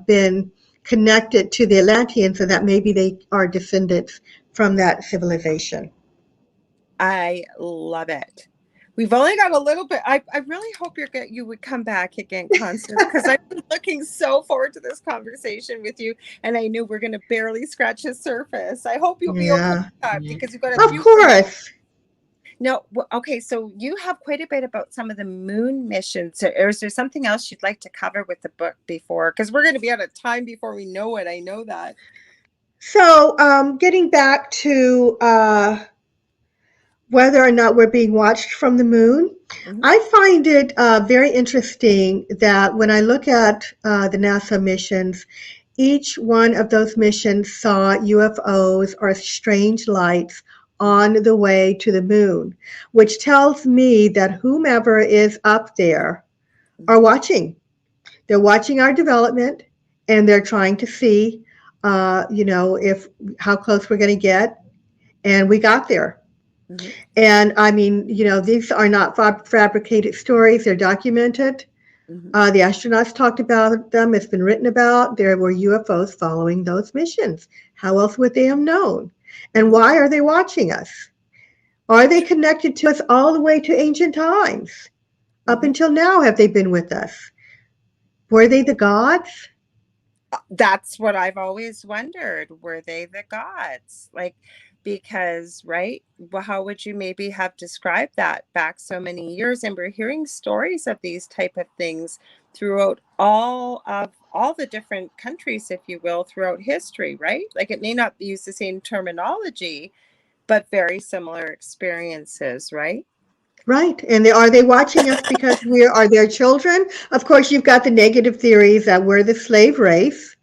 been connected to the Atlanteans, and that maybe they are descendants from that civilization. I love it. We've only got a little bit. I really hope you would come back again, Constance, because I've been looking so forward to this conversation with you, and I knew we're going to barely scratch the surface. I hope you'll be okay with Yeah, that because you've got a of few more. course. No, okay. So you have quite a bit about some of the moon missions, or is there something else you'd like to cover with the book before? Because we're going to be out of time before we know it. I know that. So, getting back to whether or not we're being watched from the moon, Hmm. I find it very interesting that when I look at the NASA missions, each one of those missions saw UFOs or strange lights on the way to the moon, which tells me that whomever is up there are Hmm. watching. They're watching our development, and they're trying to see, if how close we're going to get, and we got there. Hmm. And I mean, these are not fabricated stories, they're documented. Hmm. The astronauts talked about them, it's been written about. There were UFOs following those missions. How else would they have known? And Hmm. why are they watching us? Are they connected to us all the way to ancient times? Up Hmm. until now, have they been with us? Were they the gods? That's what I've always wondered. Were they the gods? Like, because, right? Well, how would you maybe have described that back so many years? And we're hearing stories of these type of things throughout all the different countries, if you will, throughout history, right? Like it may not use the same terminology, but very similar experiences, right? Right. And are they watching us because we are their children? Of course, you've got the negative theories that we're the slave race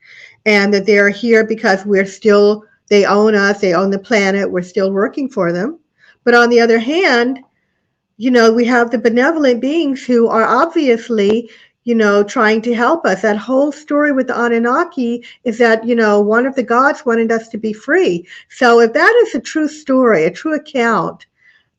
and that they're here because we're still, they own us, they own the planet, we're still working for them. But on the other hand, we have the benevolent beings who are obviously, trying to help us. That whole story with the Anunnaki is that, one of the gods wanted us to be free. So if that is a true story, a true account,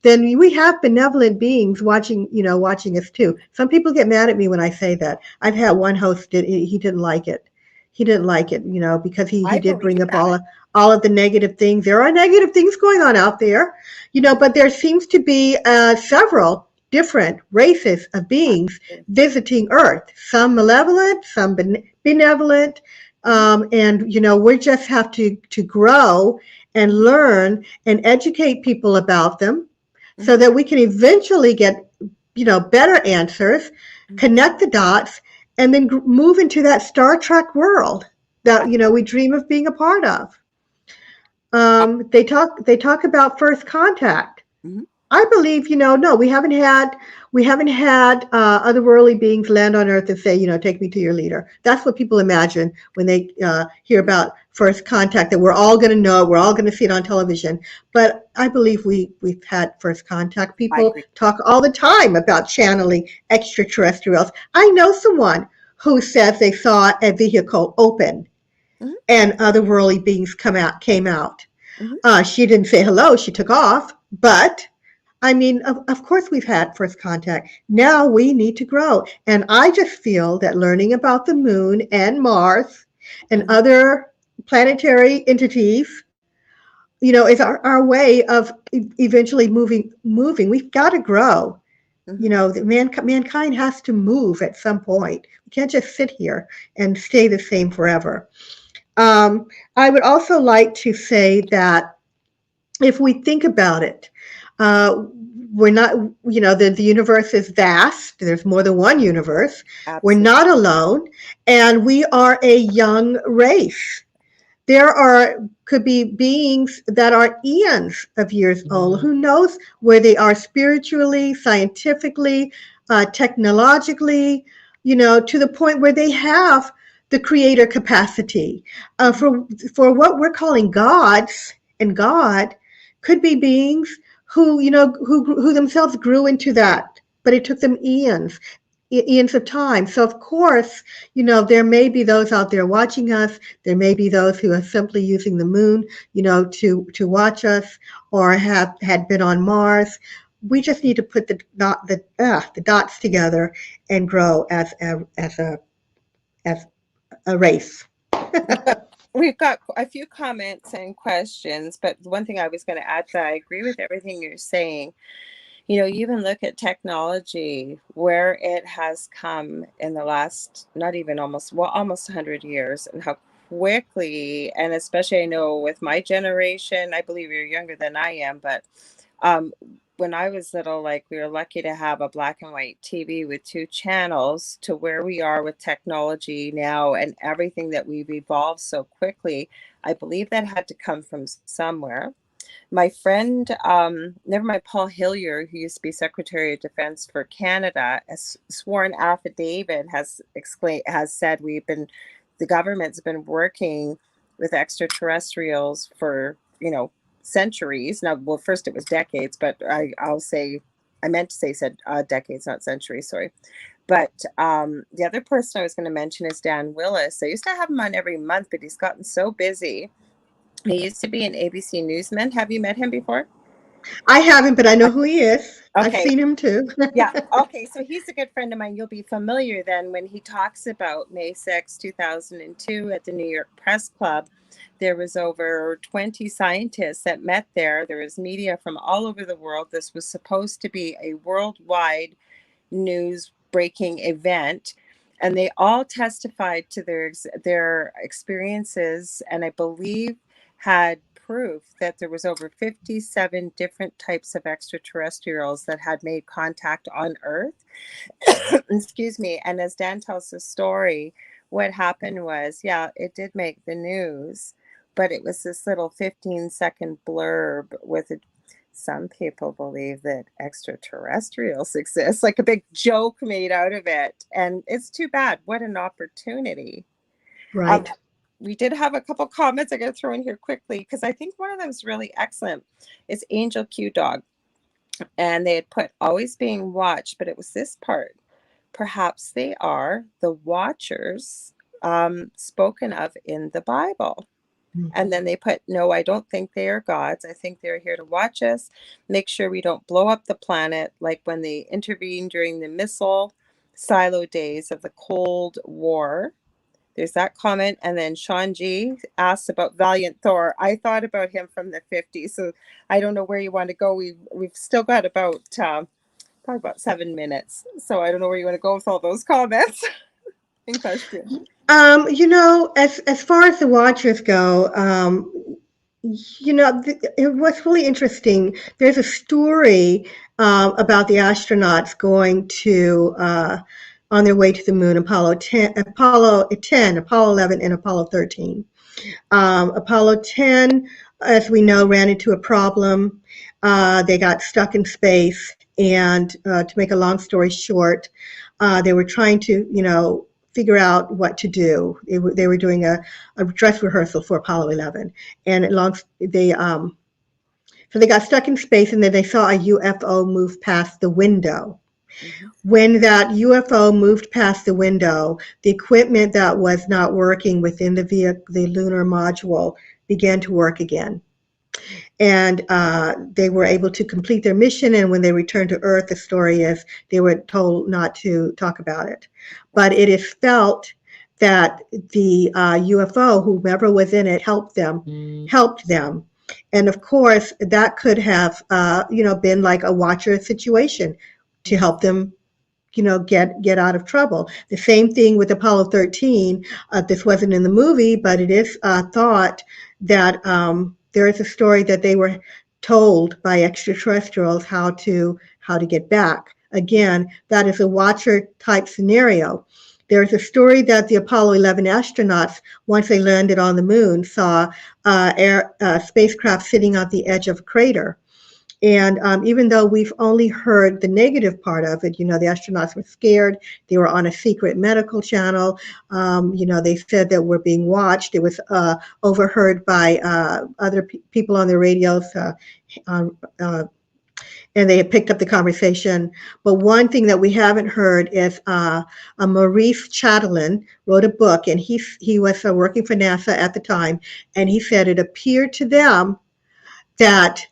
then we have benevolent beings watching us too. Some people get mad at me when I say that. I've had one host he didn't like it. He didn't like it, because he I did bring believe up that. all of the negative things. There are negative things going on out there, but there seems to be several different races of beings Absolutely. visiting Earth. Some malevolent, some benevolent, Mhm, and we just have to grow and mhm, learn and educate people about them so mhm, that we can eventually get, better answers, mhm. connect the dots, and then move into that Star Trek world that, we dream of being a part of. They talk about first contact. Mhm. I believe, no, we haven't had otherworldly beings land on Earth and say, take me to your leader. That's what people imagine when they hear about first contact. That we're all going to know it, we're all going to see it on television. But I believe we've had first contact. I People agree. talk all the time about channeling extraterrestrials. I know someone who says they saw a vehicle open Mhm, and otherworldly beings came out. mhm. She didn't say hello. She took off, but I mean, of course, we've had first contact. Now we need to grow. And I just feel that learning about the moon and Mars and Mhm, other planetary entities, is our way of eventually moving. We've got to grow. mhm. Mankind has to move at some point. We can't just sit here and stay the same forever. I would also like to say that if we think about it, uh, we're not, the universe is vast. There's more than one universe. We're Absolutely. not alone, and we are a young race. Could be beings that are eons of years old. Who knows where they are spiritually, scientifically, technologically, to the point where they have the creator capacity. Mhm, For what we're calling gods, and God could be beings who themselves grew into that, but it took them eons of time. So of course, there may be those out there watching us. There may be those who are simply using the moon, to watch us, or have had been on Mars. We just need to put the dots together and grow as a race. we've got a few comments and questions, but one thing I was going to add to that, I agree with everything you're saying. You even look at technology, where it has come in the last, not even almost 100 years, and how quickly, and especially I know with my generation, I believe you're younger than I am, but um, when I was little, like we were lucky to have a black and white TV with two channels to where we are with technology now and everything that we've evolved so quickly. I believe that had to come from somewhere. My friend, never mind, Paul Hillier, who used to be Secretary of Defense for Canada, a sworn affidavit has said the government's been working with extraterrestrials for centuries. Now, well, first it was decades, but I meant to say said decades, not centuries. Sorry. But the other person I was going to mention is Dan Willis. I used to have him on every month, but he's gotten so busy. He used to be an ABC newsman. Have you met him before? I haven't, but I know who he is. I've Okay. seen him too. Yeah. Okay. So he's a good friend of mine. You'll be familiar then when he talks about May 6, 2002 at the New York Press Club. There was over 20 scientists that met there. There was media from all over the world. This was supposed to be a worldwide news breaking event, and they all testified to their experiences, and I believe had proof that there was over 57 different types of extraterrestrials that had made contact on Earth. Excuse me. And as Dan tells the story, what happened was, yeah, it did make the news, but it was this little 15-second blurb with Some people believe that extraterrestrials exist, like a big joke made out of it. And it's too bad. What an opportunity. Um, Right. we did have a couple comments I got to throw in here quickly because I think one of them is really excellent. It's Angel Q Dog. And they had put always being watched, but it was this part. Perhaps they are the watchers spoken of in the Bible. And then they put, no, I don't think they are gods. I think they're here to watch us, make sure we don't blow up the planet like when they intervened during the missile silo days of the Cold War. There's that comment. And then Sean G asked about Valiant Thor. I thought about him from the 50s. So I don't know where you want to go. We've still got about probably about 7 minutes. So I don't know where you want to go with all those comments in question. As far as the watchers go, it was really interesting. There's a story about the astronauts going to on their way to the moon, Apollo 11, and Apollo 13. Apollo 10, as we know, ran into a problem. They got stuck in space, and to make a long story short, they were trying to, figure out what to do. They were doing a dress rehearsal for Apollo 11, and so they got stuck in space, and then they saw a UFO move past the window. Mm-hmm. When that UFO moved past the window, the equipment that was not working within the lunar module began to work again. And they were able to complete their mission. And when they returned to Earth, the story is they were told not to talk about it. But it is felt that the UFO, whomever was in it, helped them. And of course, that could have, been like a watcher situation to help them, get out of trouble. The same thing with Apollo 13. This wasn't in the movie, but it is thought that there is a story that they were told by extraterrestrials how to get back. Again, that is a watcher type scenario. There's a story that the Apollo 11 astronauts, once they landed on the moon, saw spacecraft sitting on the edge of a crater. And even though we've only heard the negative part of it, the astronauts were scared. They were on a secret medical channel. They said that we're being watched. It was overheard by other people on the radios, and they had picked up the conversation. But one thing that we haven't heard is Maurice Chatelain wrote a book, and he was working for NASA at the time, and he said it appeared to them that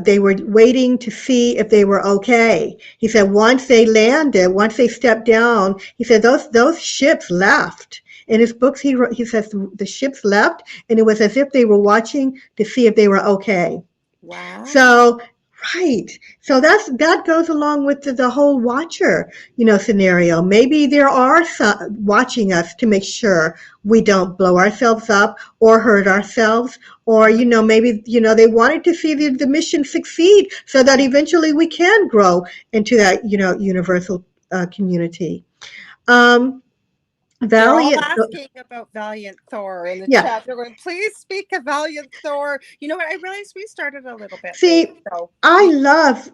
they were waiting to see if they were okay. He said once they landed, once they stepped down, he said those ships left. In his books, he says the ships left, and it was as if they were watching to see if they were okay. Wow. So, right. So that goes along with the whole watcher, scenario. Maybe there are some watching us to make sure we don't blow ourselves up or hurt ourselves, or maybe they wanted to see the mission succeed so that eventually we can grow into that universal community. They're all Valiant. asking about Valiant Thor in the Yeah. chat. They're going, please speak of Valiant Thor. You know what? I realized we started a little bit See, late. So. I love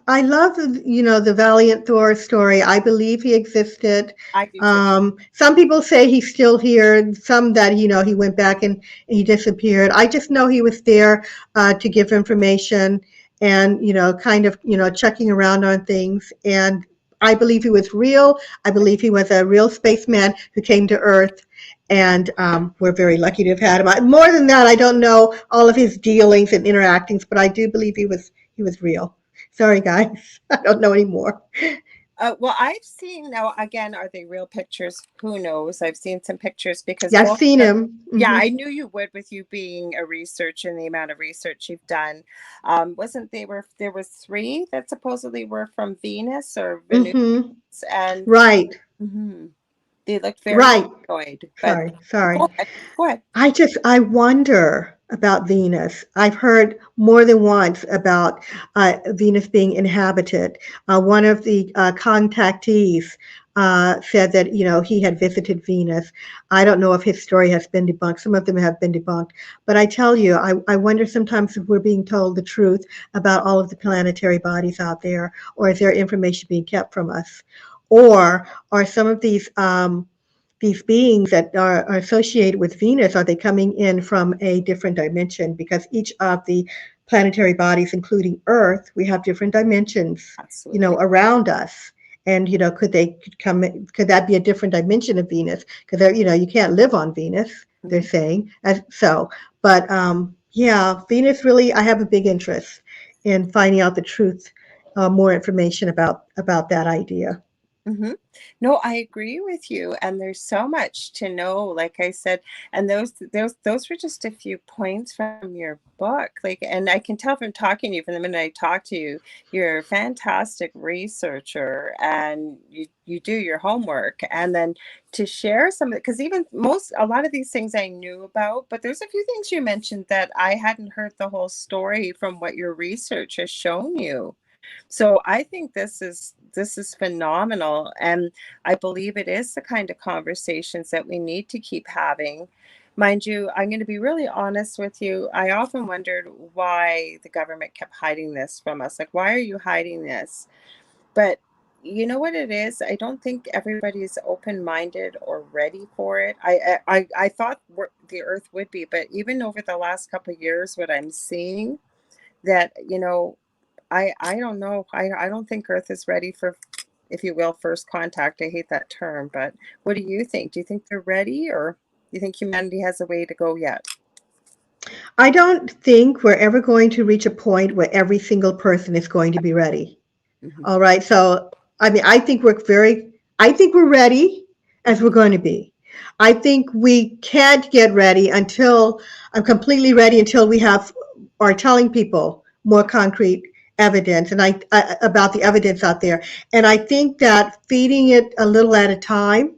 the Valiant Thor story. I believe he existed. I do too. Some people say he's still here. Some that he went back and he disappeared. I just know he was there to give information and kind of checking around on things. And I believe he was real. I believe he was a real spaceman who came to Earth. And we're very lucky to have had him. More than that, I don't know all of his dealings and interactings, but I do believe he was real. Sorry, guys, I don't know anymore. Well, I've seen now. Again, are they real pictures? Who knows? I've seen some pictures because I've seen him. Mm-hmm. Yeah, I knew you would with you being a researcher and the amount of research you've done. Wasn't there was 3 that supposedly were from Venus or Venus, and right. Mm-hmm. They looked very annoyed. Sorry. Go ahead. I wonder about Venus. I've heard more than once about Venus being inhabited. One of the contactees said that he had visited Venus. I don't know if his story has been debunked. Some of them have been debunked, but I tell you, I wonder sometimes if we're being told the truth about all of the planetary bodies out there, or is there information being kept from us, or are some of these beings that are associated with Venus, are they coming in from a different dimension? Because each of the planetary bodies, including Earth, we have different dimensions, Absolutely. around us. And could that be a different dimension of Venus? Because you can't live on Venus, they're Mhm. saying. But yeah, Venus really, I have a big interest in finding out the truth, more information about that idea. Mhm. No, I agree with you, and there's so much to know, like I said, and those were just a few points from your book, like, and I can tell from talking to you, from the minute I talk to you, you're a fantastic researcher, and you do your homework, and then to share some of it, because even a lot of these things I knew about, but there's a few things you mentioned that I hadn't heard the whole story from what your research has shown you. So I think this is phenomenal, and I believe it is the kind of conversations that we need to keep having. Mind you, I'm going to be really honest with you. I often wondered why the government kept hiding this from us. Like, why are you hiding this? But you know what it is? I don't think everybody's open-minded or ready for it. I thought the Earth would be, but even over the last couple of years, what I'm seeing that I don't know. I don't think Earth is ready for, if you will, first contact. I hate that term, but what do you think? Do you think they're ready, or do you think humanity has a way to go yet? I don't think we're ever going to reach a point where every single person is going to be ready. Hmm. All right. So, I mean, I think we're ready as we're Hmm. going to be. I think we can't get ready until I'm completely ready until we are telling people more concrete evidence about the evidence out there. And I think that feeding it a little at a time,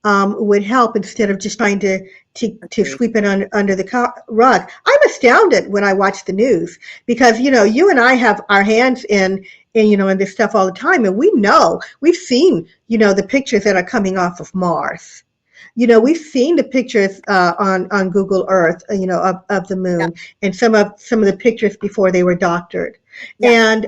would help instead of just trying to Agreed. sweep it under the rug. I'm astounded when I watch the news because you and I have our hands in this stuff all the time, and we've seen the pictures that are coming off of Mars. We've seen the pictures on Google Earth, of the Yeah. moon, and some of the pictures before they were doctored, Yeah. and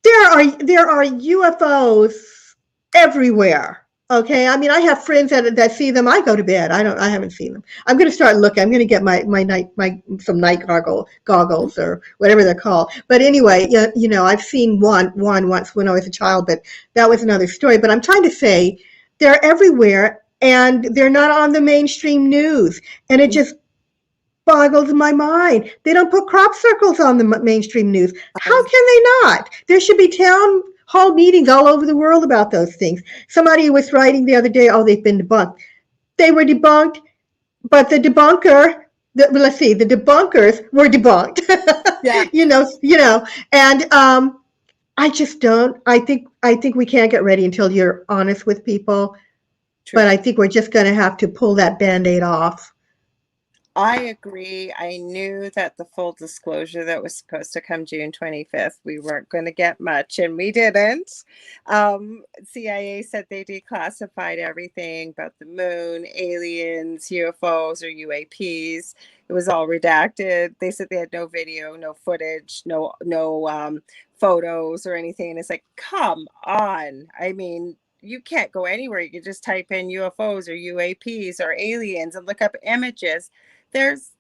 there are UFOs everywhere. Okay, I mean, I have friends that see them. I go to bed. I haven't seen them. I'm going to start looking. I'm going to get my some night Mhm. goggles or whatever they're called. But anyway, I've seen one once when I was a child, but that was another story. But I'm trying to say they're everywhere and they're not on the mainstream news, and it Mhm. just boggles my mind. They don't put crop circles on the mainstream news. How I can they not? There should be town hall meetings all over the world about those things. Somebody was writing the other day, oh, they've been debunked. They were debunked, but let's see, the debunkers were debunked. Yeah. And I just don't. I think we can't get ready until you're honest with people. But True. I think we're just going to have to pull that band-aid off. I agree. I knew that the full disclosure that was supposed to come June 25th, we weren't going to get much, and we didn't. CIA said they declassified everything about the moon, aliens, UFOs, or UAPs. It was all redacted. They said they had no video, no footage, no photos or anything. And it's like, come on. I mean, you can't go anywhere. You can just type in UFOs or UAPs or aliens and look up images. There's,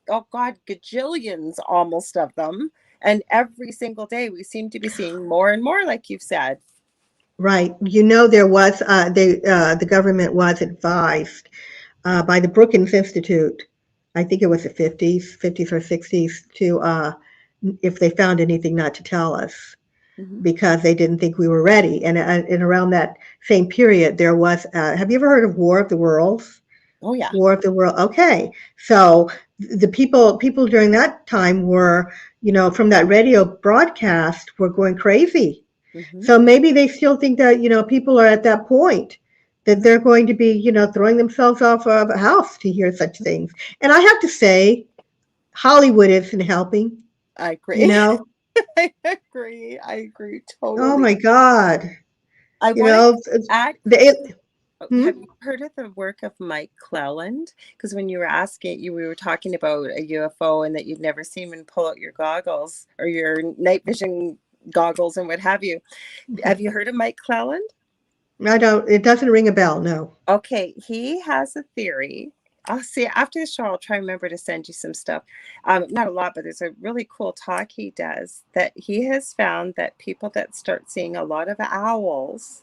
oh God, gajillions almost of them. And every single day we seem to be seeing more and more, like you've said. Right. There was the government was advised by the Brookings Institute. I think it was the 50s or 60s to if they found anything not to tell us Hmm. because they didn't think we were ready. And around that same period, there was. Have you ever heard of War of the Worlds? Oh, yeah. War of the World. Okay, so the people during that time were, from that radio broadcast, were going crazy. Hmm. So maybe they still think that, people are at that point that Hmm. they're going to be, throwing themselves off of a house to hear such things. And I have to say, Hollywood isn't helping, I you agree. know? I agree. I agree Oh totally. my God. I You wanted know, to add, the, hmm? have you heard of the work of Mike Cleland? Because when you were asking, we were talking about a UFO and that you'd never seen him pull out your goggles or your night vision goggles and what have you. Have you heard of Mike Cleland? I don't, it doesn't ring a bell, no. Okay, he has a theory. I'll see after the show. I'll try and remember to send you some stuff. Not a lot, but there's a really cool talk he does that he has found that people that start seeing a lot of owls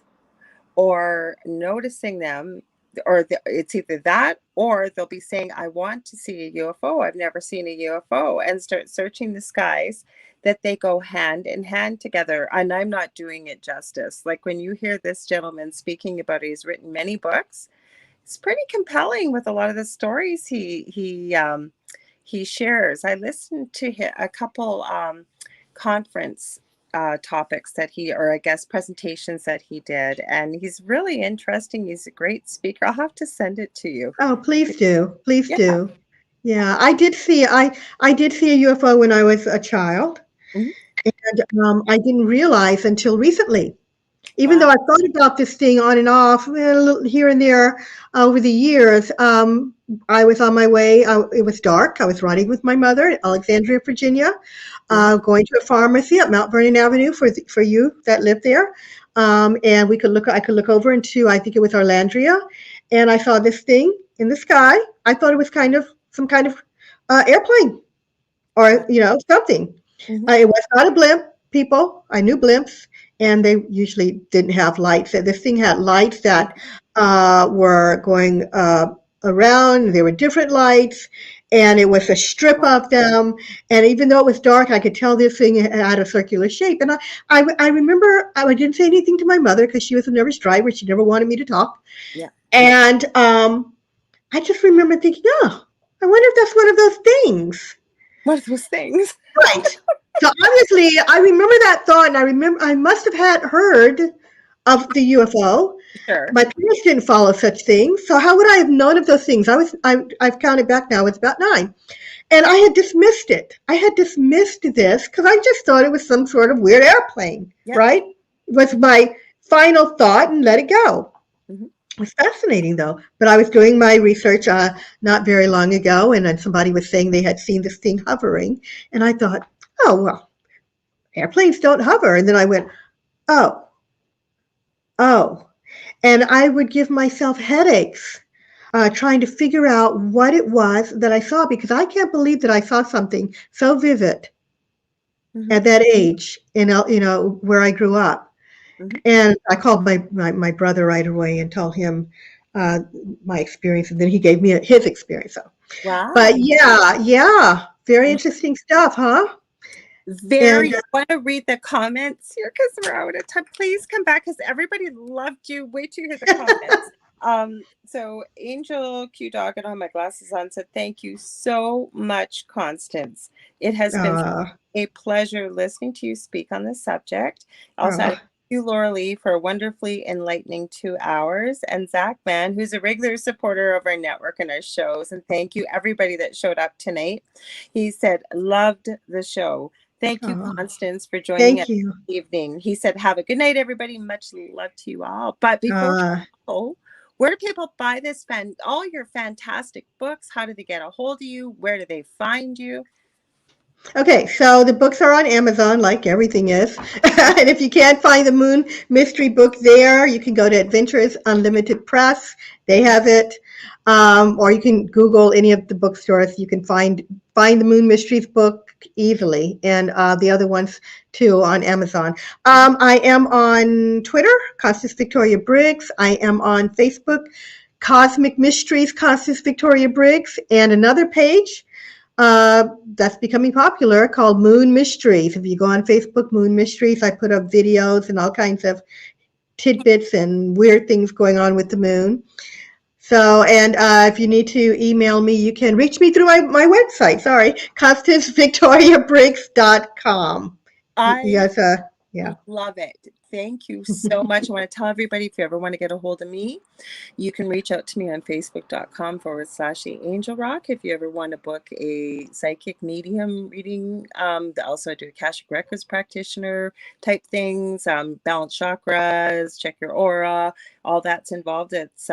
or noticing them, or it's either that or they'll be saying, I want to see a UFO. I've never seen a UFO, and start searching the skies, that they go hand in hand together. And I'm not doing it justice. Like when you hear this gentleman speaking about it, he's written many books. It's pretty compelling with a lot of the stories he shares. I listened to a couple conference topics that he, or I guess presentations that he did, and he's really interesting. He's a great speaker. I'll have to send it to you. Oh, please do. Please Yeah. do. Yeah, I did see a UFO when I was a child, Mhm. and I didn't realize until recently. Even though Wow. I thought about this thing on and off, here and there over the years, I was on my way. It was dark. I was riding with my mother in Alexandria, Virginia, Mhm. going to a pharmacy at Mount Vernon Avenue for you that live there. And we could look. I could look over into, I think it was Arlandria, and I saw this thing in the sky. I thought it was kind of some kind of airplane or something. Mhm. It was not a blimp, people. I knew blimps, and they usually didn't have lights. This thing had lights that were going around. There were different lights, and it was a strip Wow. of them. And even though it was dark, I could tell this thing had a circular shape. And I remember I didn't say anything to my mother because she was a nervous driver. She never wanted me to talk. Yeah. And I just remember thinking, oh, I wonder if that's one of those things. What are those things? Right. So obviously, I remember that thought, and I remember I must have had heard of the UFO. Sure. My parents didn't follow such things, so how would I have known of those things? I've counted back now; it's about 9, and I had dismissed it. I had dismissed this because I just thought it was some sort of weird airplane. Yeah. Right? Was my final thought, and let it go. Mhm. It was fascinating, though. But I was doing my research not very long ago, and then somebody was saying they had seen this thing hovering, and I thought, oh well, airplanes don't hover. And then I went, oh, oh, and I would give myself headaches trying to figure out what it was that I saw, because I can't believe that I saw something so vivid Mhm. at that age, where I grew up. Mhm. And I called my brother right away and told him my experience, and then he gave me his experience. So, Wow. but yeah, very interesting stuff, huh? Very. And I want to read the comments here because we're out of time. Please come back because everybody loved you. Wait till you hear the comments. So Angel Q Dog, and all my glasses on, said, thank you so much, Constance. It has been uh, a pleasure listening to you speak on this subject. Also, uh, thank you, Lorilei, for a wonderfully enlightening 2 hours, and Zach Mann, who's a regular supporter of our network and our shows. And thank you, everybody that showed up tonight. He said, loved the show. Thank you, uh, Constance, for joining us thank you. this evening. He said, have a good night, everybody. Much love to you all. But before we Uh, go, where do people buy this all your fantastic books? How do they get a hold of you? Where do they find you? Okay, so the books are on Amazon, like everything is. And if you can't find the Moon Mystery book there, you can go to Adventures Unlimited Press. They have it. Or you can Google any of the bookstores. You can find the Moon Mysteries book easily, and the other ones too on Amazon. I am on Twitter, Constance Victoria Briggs. I am on Facebook, Cosmic Mysteries, Constance Victoria Briggs, and another page that's becoming popular called Moon Mysteries. If you go on Facebook, Moon Mysteries, I put up videos and all kinds of tidbits and weird things going on with the moon. So, and if you need to email me, you can reach me through my website. Sorry, ConstanceVictoriaBriggs.com. I Yes, yeah. love it. thank you so much. I want to tell everybody, if you ever want to get a hold of me, you can reach out to me on facebook.com/the Angel Rock. If you ever want to book a psychic medium reading, also do Akashic Records practitioner type things, balance chakras, check your aura, all that's involved. It's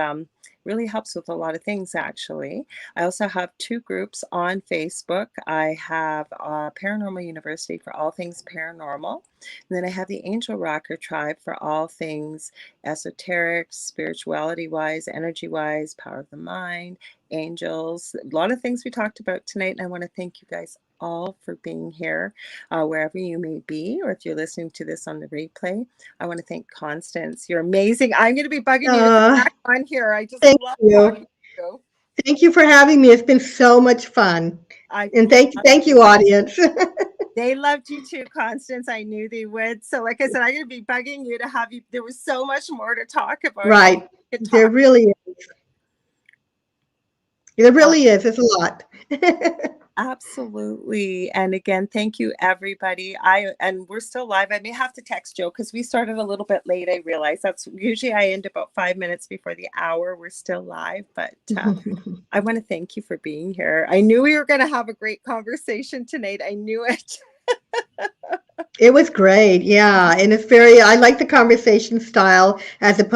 really helps with a lot of things, actually. I also have 2 groups on Facebook. I have Paranormal University for all things paranormal. And then I have the Angel Rocker Tribe for all things esoteric, spirituality wise, energy wise, power of the mind, angels, a lot of things we talked about tonight. And I want to thank you guys all for being here, wherever you may be, or if you're listening to this on the replay. I want to thank Constance. You're amazing. I'm going to be bugging you to come back on here. I just Thank love you. talking to you. Thank you for having me. It's been so much fun. I And love thank you, audience. They loved you too, Constance. I knew they would. So, like I said, I'm going to be bugging you to have you. There was so much more to talk about. Right. There Talk. really is. There really is. It's a lot. Absolutely. And again, thank you, everybody. And we're still live. I may have to text Joe because we started a little bit late. I realize that's usually I end about 5 minutes before the hour. We're still live, but I want to thank you for being here. I knew we were going to have a great conversation tonight. I knew it. It was great. Yeah. And I like the conversation style as opposed